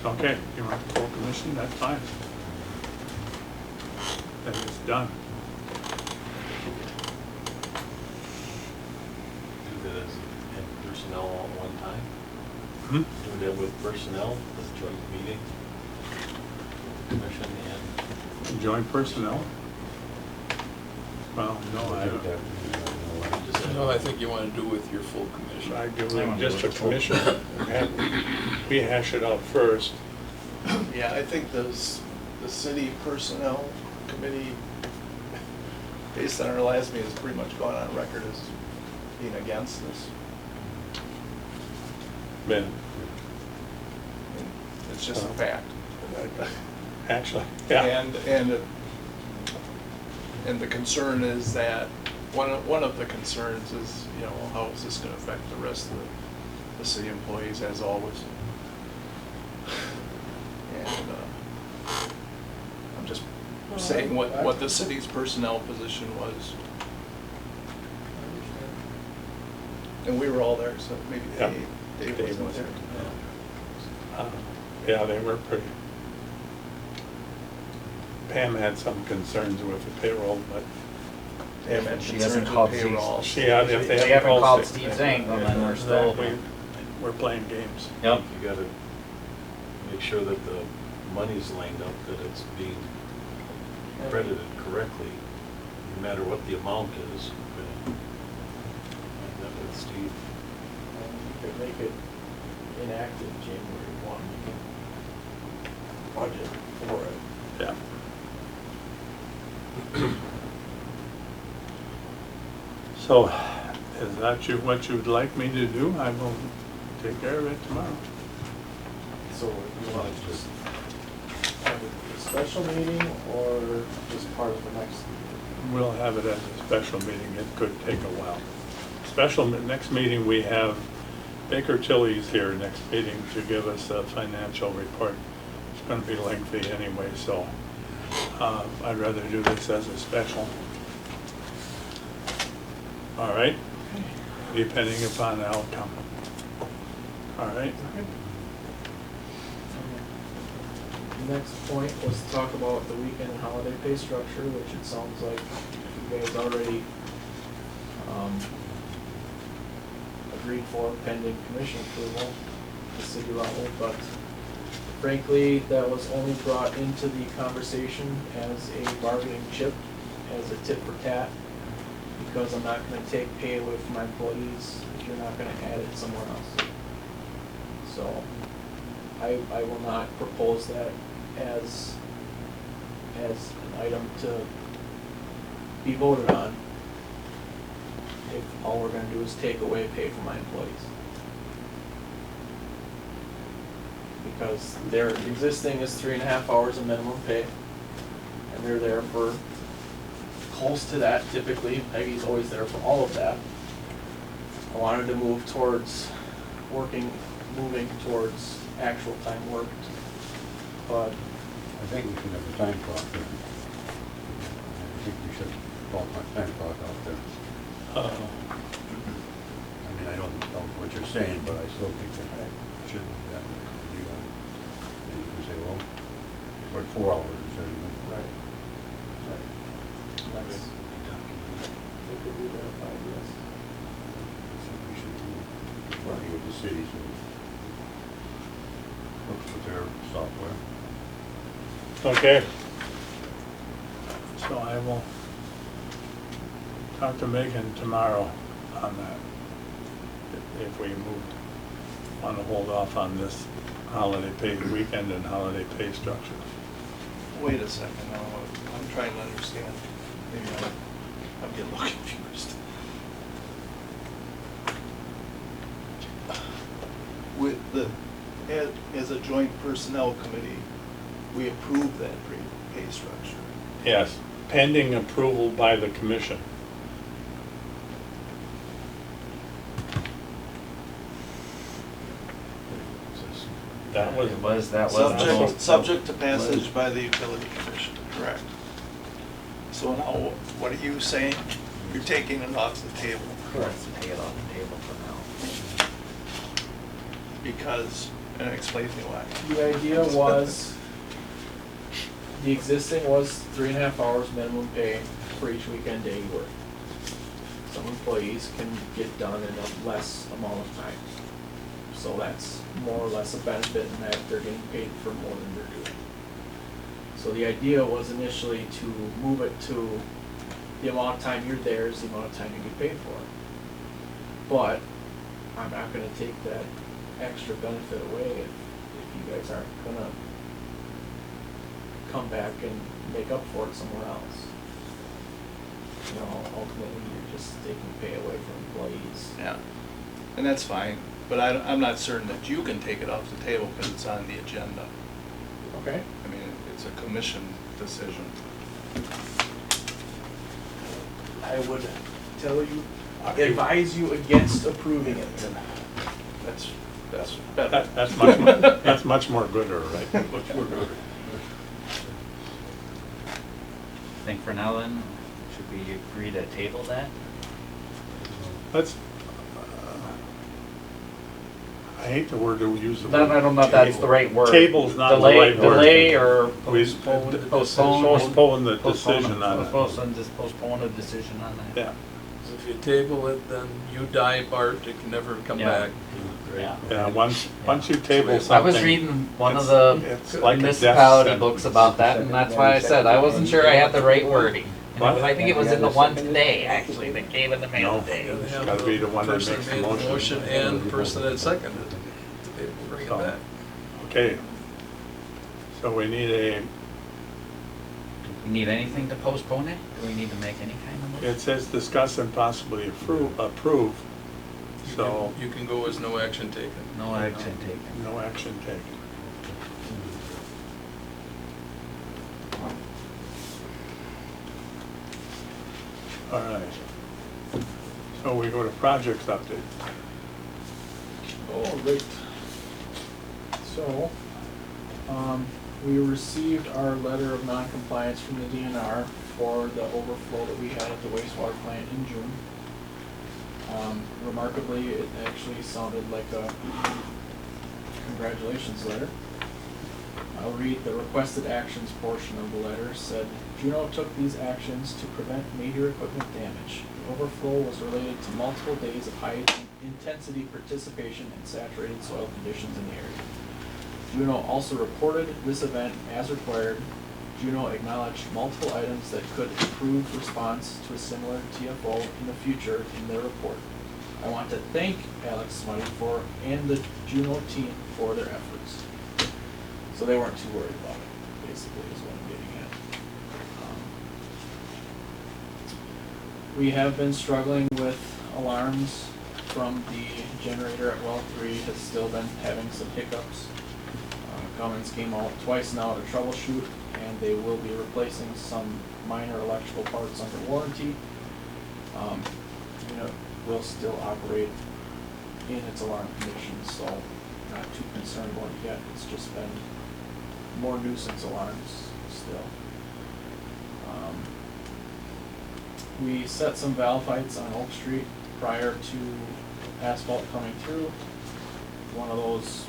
Okay, you want the full commission, that's fine. Then it's done. Do that as and personnel all at one time? Hmm? Do that with personnel, with joint meeting, commission and. Joint personnel? Well, no, I don't. No, I think you want to do with your full commission. I give them just a commission, we hash it out first. Yeah, I think the city personnel committee, based on our last meeting, has pretty much gone on record as being against this. Ben, And it's just a fact. actually, yeah. And the concern is that, one of the concerns is, you know, how is this gonna affect the rest of the city employees, as always? And, I'm just saying what the city's personnel position was. And we were all there, so maybe Yeah. Dave Dave wasn't was there. Yeah, they were pretty. Pam had some concerns with the payroll, but Pam had She concerns hasn't with called payroll. she had, if they They haven't haven't called Steve. Steve Zink, well, then we're still. Exactly. We're playing games. Yep. You gotta make sure that the money's lined up, that it's being credited correctly, no matter what the amount is. Like that with Steve. You could make it inactive January 1. Budget for it. Yeah. So, is that what you'd like me to do? I will take care of it tomorrow. So you want to just have a special meeting or just part of the next meeting? We'll have it as a special meeting. It could take a while. Next meeting, we have Baker Tilly's here next meeting to give us a financial report. It's going to be lengthy anyway, so I'd rather do this as a special. All right? Depending upon the outcome. All right? The next point was to talk about the weekend and holiday pay structure, which it sounds like you guys already agreed for pending commission approval at the city level, but frankly, that was only brought into the conversation as a bargaining chip, as a tit for tat, because I'm not gonna take pay away from my employees if you're not gonna add it somewhere else. So, I will not propose that as an item to be voted on if all we're gonna do is take away pay from my employees. Because their existing is 3.5 hours of minimum pay, and they're there for close to that typically. Peggy's always there for all of that. I wanted to move towards moving towards actual time worked, but I think we should have a time clock there. I think we should call my time clock out there. saying, but I still think that should be that way. And you can say, well, work 4 hours instead of. Right. That's, they could be verified, yes. We should be working with the cities and works with their software. Okay. So I will talk to Megan tomorrow on that. If we want to hold off on this holiday pay weekend and holiday pay structure. Wait a second, now, I'm trying to understand. Maybe I'm getting a little confused. With the, as a joint personnel committee, we approve that pay structure. Yes, pending approval by the commission. That was, That was. Subject to passage by the utility commission, correct? So now, what are you saying? You're taking it off the table Let's take it off the table for now. because, and explain to me why. the idea was, the existing was 3.5 hours minimum pay for each weekend day you work. Some employees can get done in a less amount of time. So that's more or less a benefit in that they're getting paid for more than they're doing. So the idea was initially to move it to the amount of time you're there is the amount of time you get paid for. But I'm not gonna take that extra benefit away if you guys aren't gonna come back and make up for it somewhere else. You know, ultimately, you're just taking pay away from employees. Yeah, and that's fine, but I'm not certain that you can take it off the table because it's on the agenda. Okay. I mean, it's a commission decision. I would tell you, advise you against approving it. That's better. That's much more gooder, right? Much more good. I think for now then, should we agree to table that? Let's, I hate the word we use. I don't know if that's the right word. Table's not the right word. Delay or We postpone the Postpone- decision on it. Postpone a decision on that. Yeah, So if you table it, then you die, Bart, it can never come Yeah. back. Yeah. yeah, once you table I something. I was reading one of the it's like a death municipality sentence. books about that, and that's why I said I wasn't sure I had the right wording. And it was, I think it was in the one today, actually, that came in the mail No. today. You gotta have gotta be the one that person makes the made motion. and person that seconded it to be able to bring it So, back. Okay. So we need a, Do we need anything to postpone it? Do we need to make any kind of motion? it says discuss and possibly approve, You so can- You can go as no action taken. No action taken. no action taken. All right. So we go to projects update. Oh, great. So, we received our letter of non-compliance from the DNR for the overflow that we had at the wastewater plant in June. Remarkably, it actually sounded like a congratulations letter. I'll read the requested actions portion of the letter. Said, Juneau took these actions to prevent major equipment damage. The overflow was related to multiple days of high intensity precipitation and saturated soil conditions in the area. Juneau also reported this event as required. Juneau acknowledged multiple items that could improve response to a similar TFO in the future in their report. I want to thank Alex Smutty and the Juneau team for their efforts. So they weren't too worried about it, basically, is what I'm getting at. We have been struggling with alarms from the generator at well 3, has still been having some hiccups. Cummins came out twice now to troubleshoot, and they will be replacing some minor electrical parts under warranty. Unit will still operate in its alarm conditions, so not too concerned about it yet. It's just been more nuisance alarms still. We set some valve heights on Oak Street prior to asphalt coming through. One of those,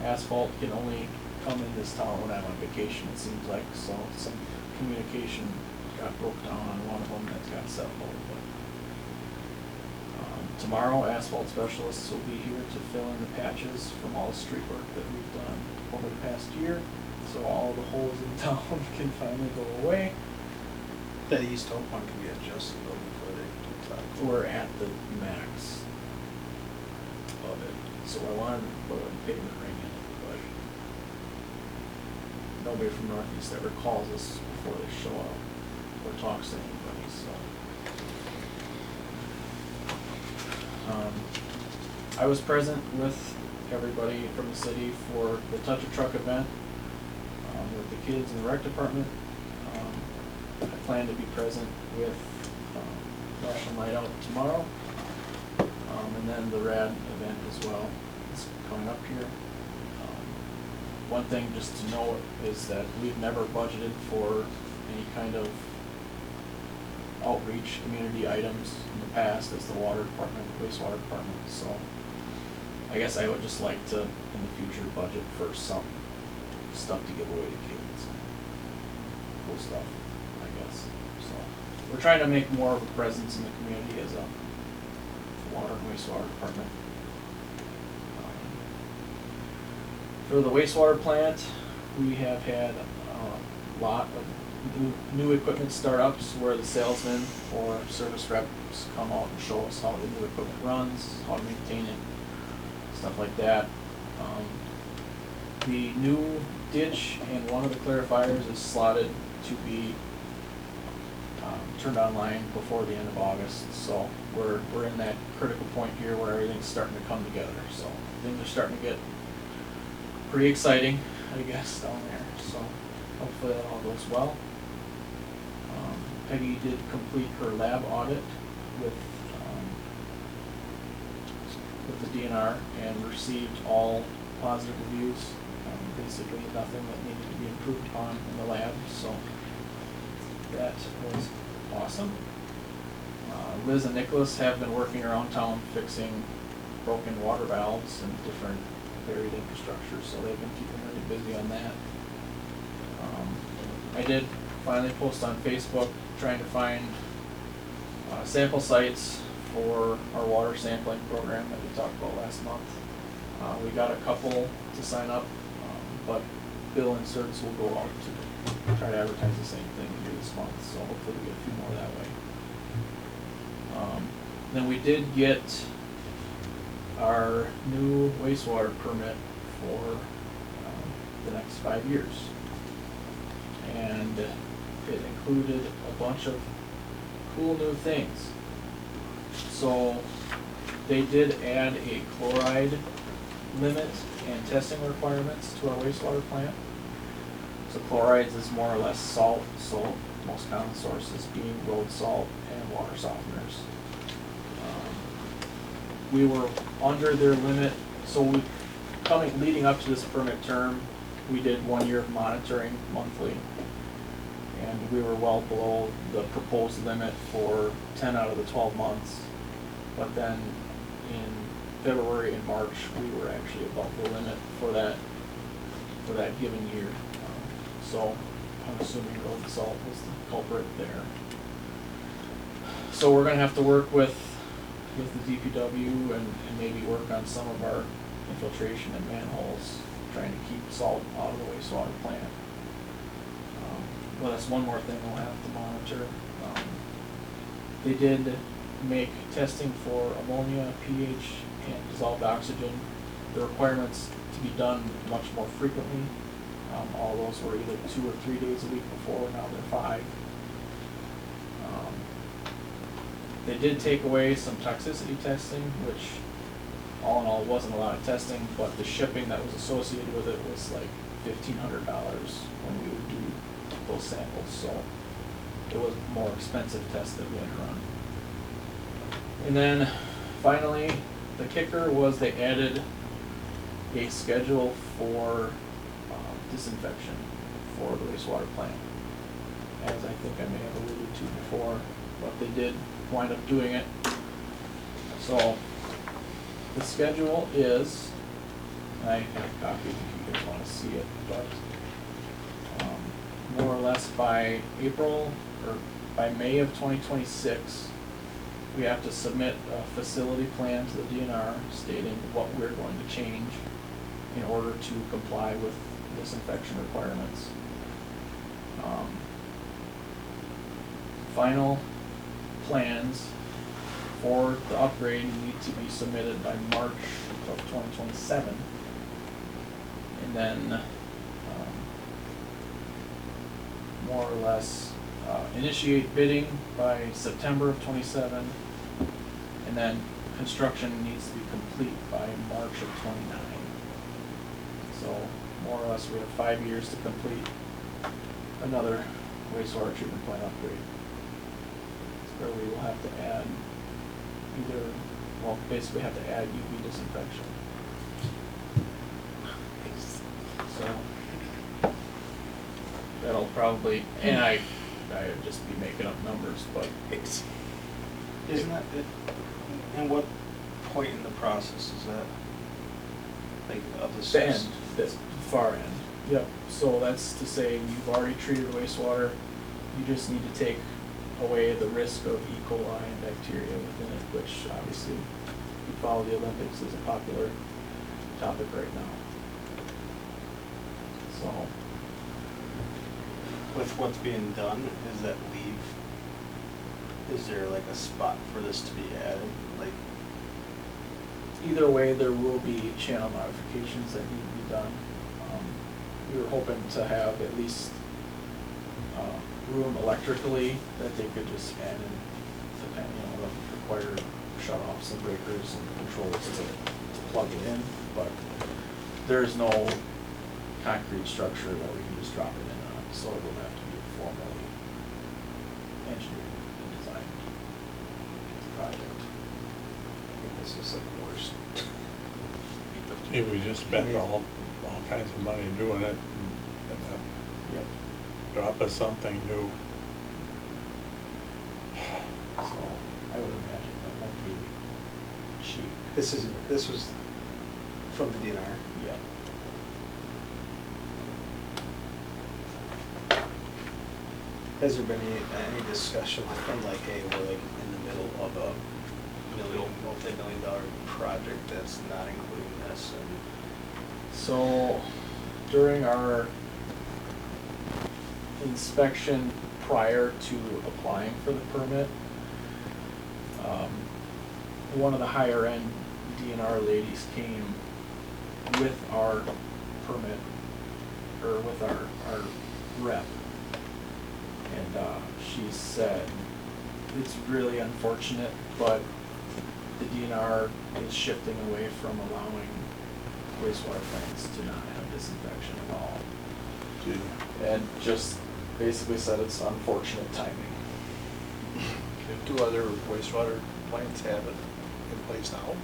asphalt can only come in this town when I'm on vacation, it seems like, so some communication got broke down on one of them that got settled, but tomorrow, asphalt specialists will be here to fill in the patches from all the street work that we've done over the past year, so all the holes in town can finally go away. That east hope one can be adjusted though before they do top. We're at the max of it, so I wanted to put a pavement ring in it, but nobody from Northeast ever calls us before they show up or talks to anybody, so. I was present with everybody from the city for the Touch a Truck event, with the kids in the rec department. I plan to be present with National Night Out tomorrow, and then the RAD event as well is coming up here. One thing just to note is that we've never budgeted for any kind of outreach community items in the past as the water department, wastewater department, so I guess I would just like to, in the future, budget for some stuff to give away to kids. Cool stuff, I guess. So we're trying to make more of a presence in the community as a water and wastewater department. For the wastewater plant, we have had a lot of new equipment startups where the salesmen or service reps come out and show us how the new equipment runs, how to maintain it, stuff like that. The new ditch and one of the clarifiers is slotted to be turned online before the end of August. So we're in that critical point here where everything's starting to come together. So things are starting to get pretty exciting, I guess, down there. So hopefully that all goes well. Peggy did complete her lab audit with the DNR and received all positive reviews. Basically nothing that needed to be improved upon in the lab, so that was awesome. Liz and Nicholas have been working around town fixing broken water valves and different buried infrastructure, so they've been keeping really busy on that. I did finally post on Facebook trying to find sample sites for our water sampling program that we talked about last month. We got a couple to sign up, but bill inserts will go out to try to advertise the same thing here this month, so hopefully we get a few more that way. Then we did get our new wastewater permit for the next 5 years. And it included a bunch of cool new things. So they did add a chloride limit and testing requirements to our wastewater plant. So chlorides is more or less salt, so most common sources being road salt and water softeners. We were under their limit, so leading up to this permit term, we did 1 year of monitoring monthly, and we were well below the proposed limit for 10 out of the 12 months. But then in February and March, we were actually above the limit for that given year. So I'm assuming road salt was the culprit there. So we're gonna have to work with the DPW and maybe work on some of our infiltration and manholes, trying to keep salt out of the wastewater plant. Well, that's one more thing we'll have to monitor. They did make testing for ammonia, pH, and dissolved oxygen, the requirements to be done much more frequently. All those were either 2 or 3 days a week before, now they're 5. They did take away some toxicity testing, which all in all wasn't a lot of testing, but the shipping that was associated with it was like $1,500 when we would do those samples, so it was a more expensive test that we had to run. And then finally, the kicker was they added a schedule for disinfection for the wastewater plant. as I think I may have alluded to before, but they did wind up doing it. So, the schedule is, and I have a copy if you guys wanna see it, but, more or less by April, or by May of 2026, we have to submit a facility plan to the DNR stating what we're going to change in order to comply with disinfection requirements. Final plans for the upgrade need to be submitted by March of 2027. And then, more or less, initiate bidding by September of '27. And then construction needs to be complete by March of '29. So more or less, we have 5 years to complete another wastewater treatment plant upgrade. Where we will have to add basically have to add UV disinfection. So that'll probably, and I would just be making up numbers, but Isn't that it? And what point in the process is that? Like, of the the end, the far end. Yep, so that's to say you've already treated wastewater, you just need to take away the risk of E. coli and bacteria within it, which obviously, if you follow the Olympics, is a popular topic right now. So, with what's being done, is that is there like a spot for this to be added? Like, either way, there will be channel modifications that need to be done. We were hoping to have at least room electrically that they could just add in the required shut-offs and breakers and controls to plug it in, but there's no concrete structure that we can just drop it in on, so it will have to be formally engineered and designed project. I think this is like the worst. If we just spent all kinds of money doing it, and Yep. drop us something new. So I would imagine that won't be cheap. this was from the DNR? Yeah. Has there been any discussion with them, like, hey, we're like in the middle of a multi-million-dollar project that's not including this, and So during our inspection prior to applying for the permit, one of the higher end DNR ladies came with our permit, or with our rep. And she said, it's really unfortunate, but the DNR is shifting away from allowing wastewater plants to not have disinfection at all. And just basically said it's unfortunate timing. Do other wastewater plants have it in place now?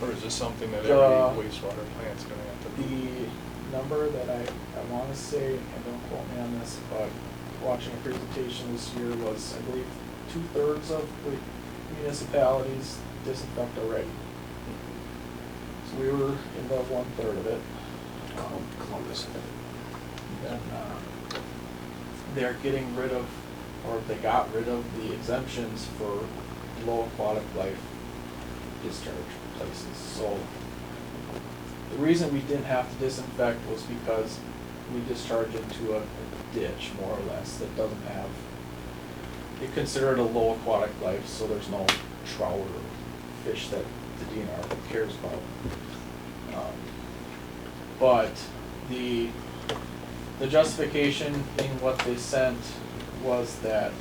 Or is this something that every wastewater plant's gonna have to do? The number that I wanna say, and don't quote me on this, but watching a presentation this year was, I believe, 2/3 of the municipalities disinfect already. So we were in the 1/3 of it. Columbus. Then they're getting rid of, or they got rid of the exemptions for low aquatic life discharge places. So the reason we didn't have to disinfect was because we discharge into a ditch, more or less, that doesn't have, they consider it a low aquatic life, so there's no trout or fish that the DNR cares about. But the justification in what they sent was that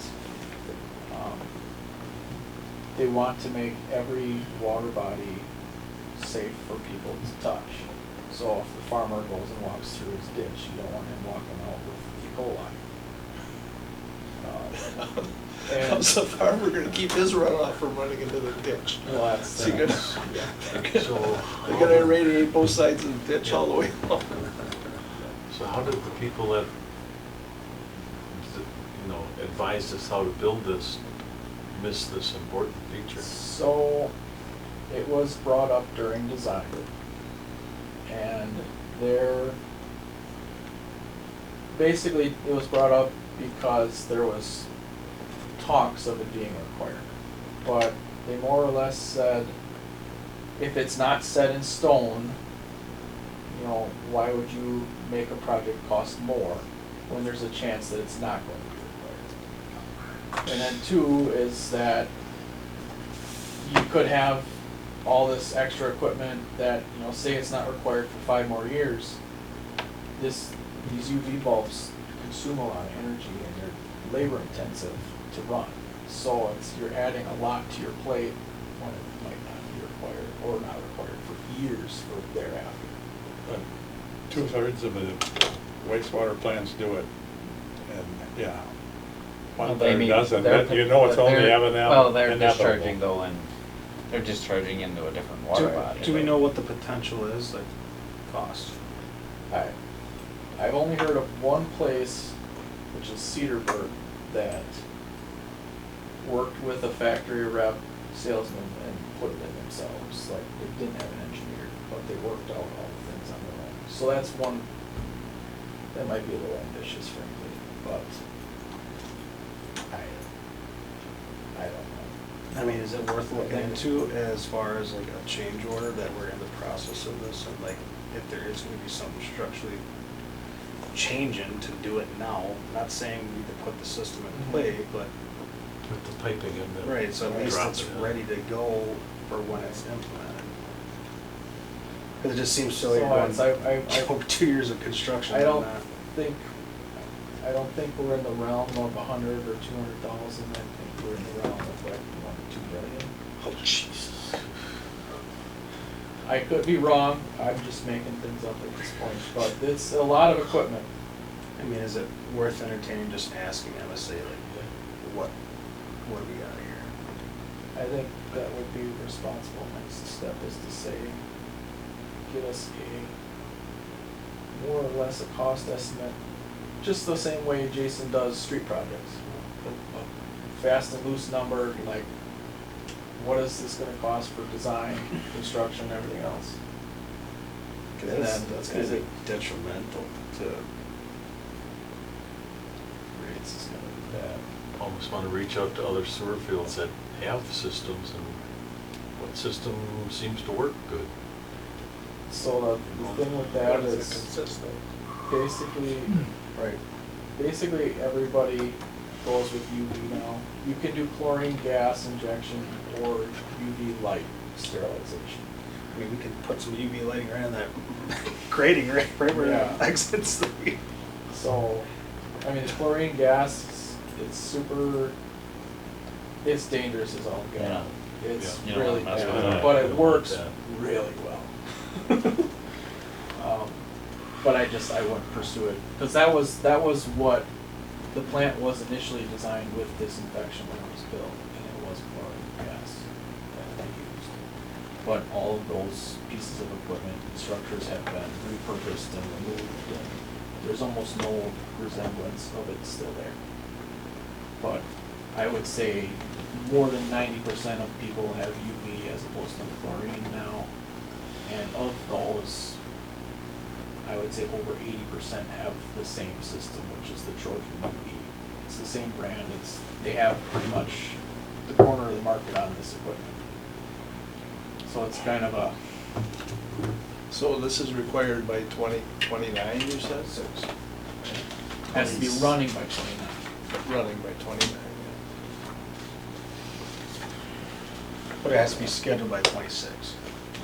they want to make every water body safe for people to touch. So if the farmer goes and walks through his ditch, you don't want him walking out with E. coli. How's the farmer gonna keep his runoff from running into the ditch? Well, that's, Is he gonna, yeah. So, they're gonna irradiate both sides of the ditch all the way along. so how did the people that advised us how to build this miss this important feature? So, it was brought up during design. And basically, it was brought up because there was talks of it being required. But they more or less said, if it's not set in stone, you know, why would you make a project cost more when there's a chance that it's not going to be required? And then two is that you could have all this extra equipment that, you know, say it's not required for 5 more years. These UV bulbs consume a lot of energy and they're labor intensive to run. So you're adding a lot to your plate when it might not be required or not required for years for thereafter. But 2/3 of the wastewater plants do it, and, yeah. Well, 1/3 doesn't, they're- but you know it's only they're- inevitable. Well, they're discharging though, and they're discharging into a different water body. Do we know what the potential is, like, cost? I've only heard of one place, which is Cedarburg, that worked with a factory rep salesman and put it in themselves. Like, they didn't have an engineer, but they worked out all the things on their own. So that's one, that might be a little ambitious, frankly, but I don't know. I mean, is it worth looking into as far as like a change order that we're in the process of this, and like, if there is gonna be something structurally changing to do it now? Not saying we need to put the system in play, but, With the piping in there. right, so at least Drop it's it in. ready to go for when it's implemented. Cause it just seems silly So going 2 years of construction I and don't not. think, I don't think we're in the realm of 100 or 200,000. I think we're in the realm of like 1 or 2 million. Oh, Jesus. I could be wrong, I'm just making things up at this point, but it's a lot of equipment. I mean, is it worth entertaining just asking MSA, like, what do we got here? I think that would be responsible. Next step is to say, get us a more or less a cost estimate, just the same way Jason does street projects. A fast and loose number, like, what is this gonna cost for design, construction, everything else? Cause And that's, then, that's gonna is be it- detrimental to, Rates is gonna be bad. Almost want to reach out to other sewer fields that have systems and what system seems to work good. So the thing with that What does it is, consist of? basically, right, basically everybody goes with UV now. You can do chlorine gas injection or UV light sterilization. I mean, we could put some UV lighting right on that grading right where Yeah. it exits the. So, I mean, the chlorine gas, it's dangerous as all get out. It's You don't really wanna mess with bad, that. but You it don't want works that. really well. But I wouldn't pursue it, because that was what, the plant was initially designed with disinfection when it was built, and it was chlorine gas that they used. But all of those pieces of equipment and structures have been repurposed and removed, and there's almost no resemblance of it still there. But I would say more than 90% of people have UV as opposed to chlorine now. And of those, I would say over 80% have the same system, which is the Trojan UV. It's the same brand, they have pretty much the corner of the market on this equipment. So it's kind of a, So this is required by 2029, you said? has to be running by 29. Running by 29, But it has to be scheduled by 26.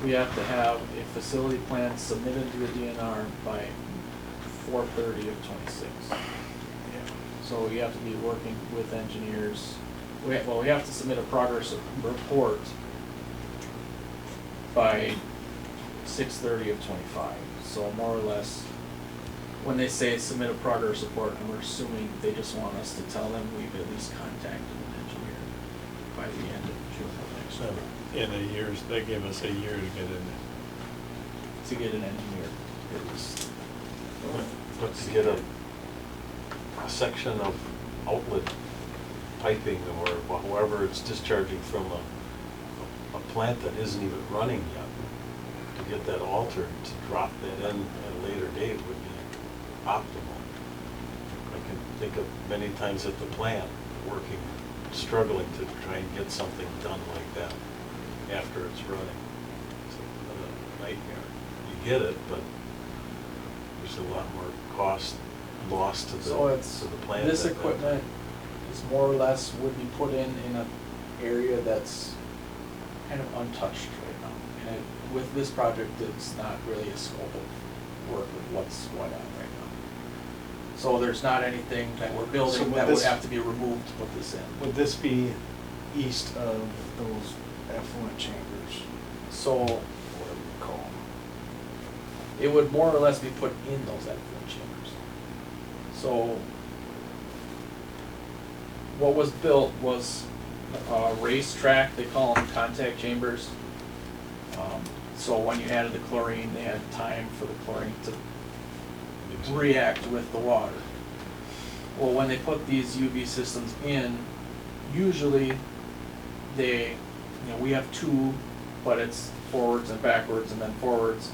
We have to have a facility plan submitted to the DNR by 4/30 of 26. So we have to be working with engineers. We have to submit a progress report by 6/30 of 25. So more or less, when they say submit a progress report, and we're assuming they just want us to tell them we've at least contacted an engineer by the end of June of next So, year. in a year, they give us a year to get in there. To get an engineer. It was, But to get a section of outlet piping or however it's discharging from a plant that isn't even running yet, to get that altered, to drop that in at a later date would be optimal. I can think of many times at the plant, working, struggling to try and get something done like that after it's running. It's a nightmare. You get it, but there's a lot more cost lost to So it's, the plant. this at that equipment time. is more or less would be put in an area that's kind of untouched right now. And with this project, it's not really a scope of work with what's going on right now. So there's not anything that we're So building would that would this- have to be removed to put this in. Would this be east of those effluent chambers, So whatever you call them? it would more or less be put in those effluent chambers. So what was built was a racetrack, they call them contact chambers. So when you added the chlorine, they had time for the chlorine to react with the water. Well, when they put these UV systems in, usually they, we have two, but it's forwards and backwards and then forwards.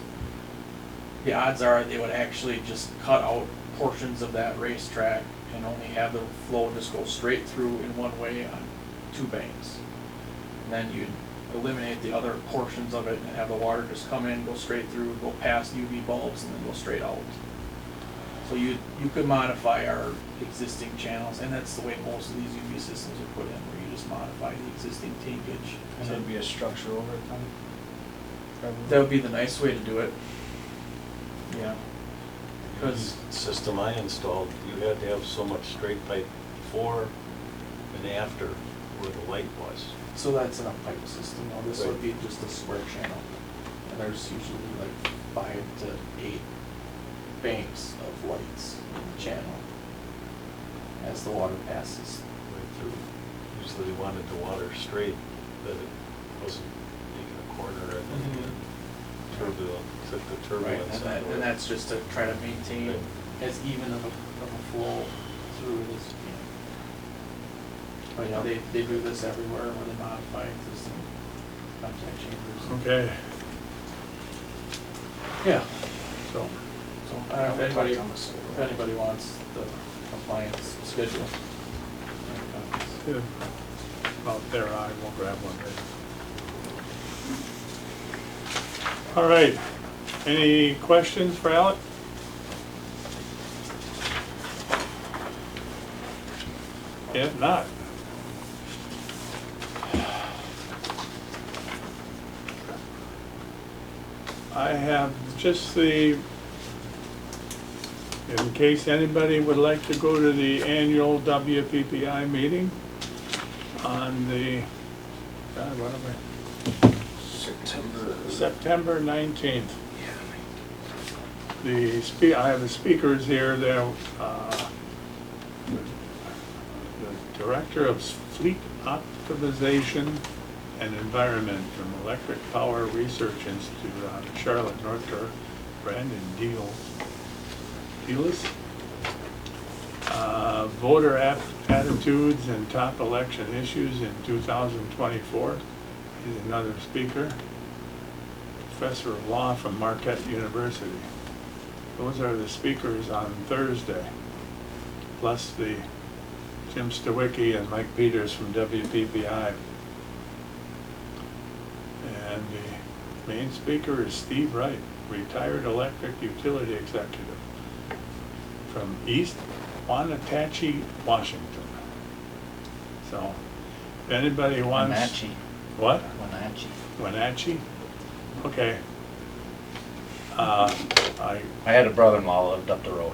The odds are they would actually just cut out portions of that racetrack and only have the flow just go straight through in one way on two banks. And then you'd eliminate the other portions of it and have the water just come in, go straight through, go past UV bulbs and then go straight out. So you could modify our existing channels, and that's the way most of these UV systems are put in, where you just modify the existing tankage. And there'd be a structure over it then? Probably? That would be the nice way to do it. Yeah. Because The system I installed, you had to have so much straight pipe before and after where the light was. so that's in a pipe system. Now this would Right. be just a square channel, and there's usually like 5 to 8 banks of lights in the channel as the water passes. Right through. Usually they wanted the water straight, that it wasn't making a corner and then turbulent, took the Right, turbulence. and that's just to try to maintain Right. as even of a flow through it as you can. But yeah, they do this everywhere where they modify existing contact chambers. Okay, Yeah, so, so I don't know if anybody wants the compliance schedule. yeah, out there, I will grab one later. All right, any questions for Alec? If not, I have just the, in case anybody would like to go to the annual WPPI meeting on the, God, what am I? September 19th. I have the speakers here, they're, the Director of Fleet Optimization and Environment from Electric Power Research Institute out of Charlotte, North Carolina, Brandon Dealis. Voter attitudes and top election issues in 2024. He's another speaker. Professor of Law from Marquette University. Those are the speakers on Thursday, plus the Jim Stawicki and Mike Peters from WPPI. And the main speaker is Steve Wright, retired electric utility executive from East Wanatahchee, Washington. So, if anybody wants... Wenatchee. What? Wenatchee. Wenatchee? Okay. I I had a brother-in-law lived up the road.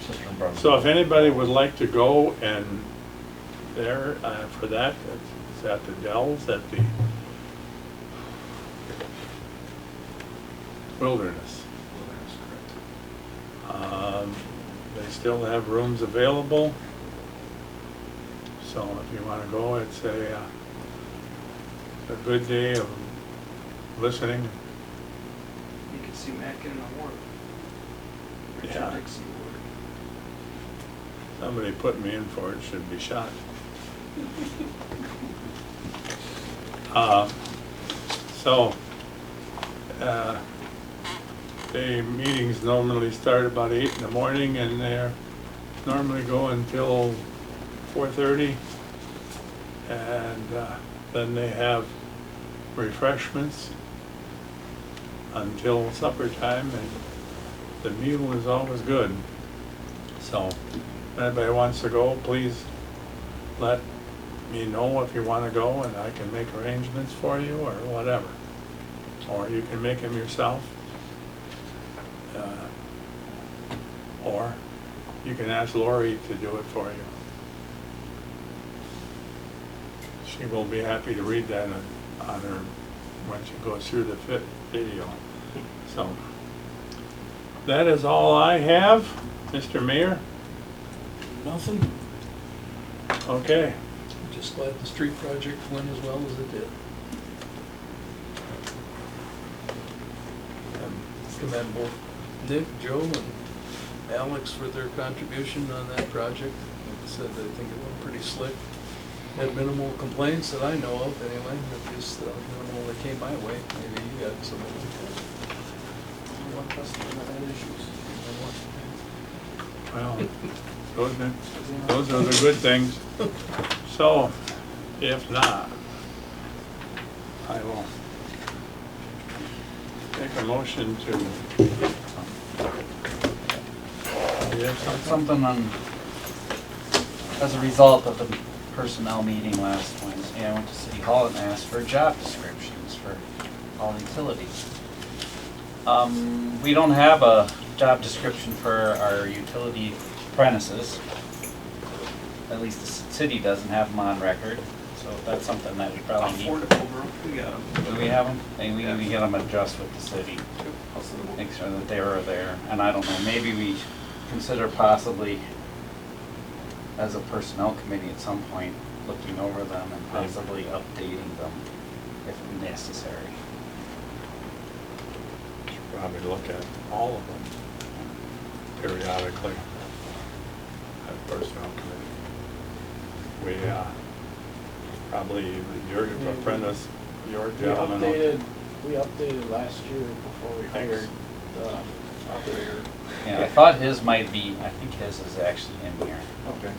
Sister and brother. So if anybody would like to go and there for that, it's at the Dells at the Wilderness. They still have rooms available. So if you want to go, it's a good day of listening. You can see Mackin and Award. Yeah. Somebody put me in for it, should be shot. So, the meetings normally start about 8 in the morning, and they're normally go until 4:30. And then they have refreshments until supper time, and the meal is always good. So, if anybody wants to go, please let me know if you want to go, and I can make arrangements for you or whatever. Or you can make them yourself. Or you can ask Lori to do it for you. She will be happy to read that on her when she goes through the video. So that is all I have, Mr. Mayor. Nothing, Okay. just glad the street project went as well as it did. Commend both Nick, Joe, and Alex for their contribution on that project. Like I said, I think it went pretty slick. Had minimal complaints that I know of anyway, at least minimal that came my way. Maybe you got some of them. One customer that had issues. Well, those are the good things. So, if not, I will take a motion to. You have something? Something on, as a result of the personnel meeting last Wednesday, I went to City Hall and asked for job descriptions for all utilities. We don't have a job description for our utility apprentices. At least the city doesn't have them on record, so that's something that we probably need. We got them. Do we have them? Maybe we can get them adjusted with the city. Make sure that they are there. And I don't know, maybe we consider possibly, as a personnel committee at some point, looking over them and possibly updating them if necessary. Should probably look at all of them periodically at personnel committee. We probably your apprentice, your gentleman. We updated last year before we hired the operator. Yeah, I thought his might be, I think his is actually in here. Okay.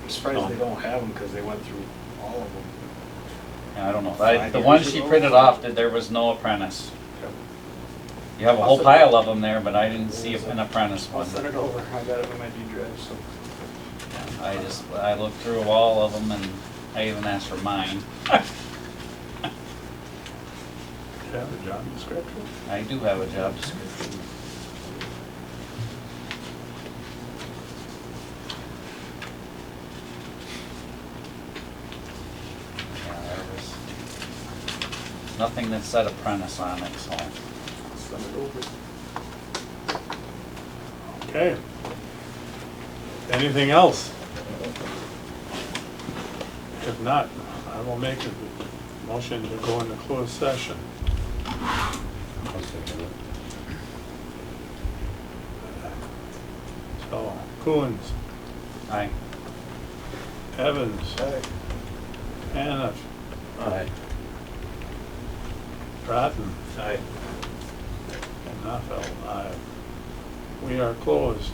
I'm surprised they don't have them because they went through all of them. Yeah, I don't know. 5 The one years she ago? printed off, there was no apprentice. You have a whole pile of them there, but I didn't see an apprentice I'll one. send it over. I got it in my D drive, so. I looked through all of them and I even asked for mine. You have a job description? I do have a job description. Yeah, there was nothing that said apprentice on it, so. Send it over. Okay. Anything else? If not, I will make a motion to go into closed session. I'll second it. So, Coons, Aye. Evans, Aye. Hannah, Aye. Bratton, Aye. and Nuffeld, aye. We are closed.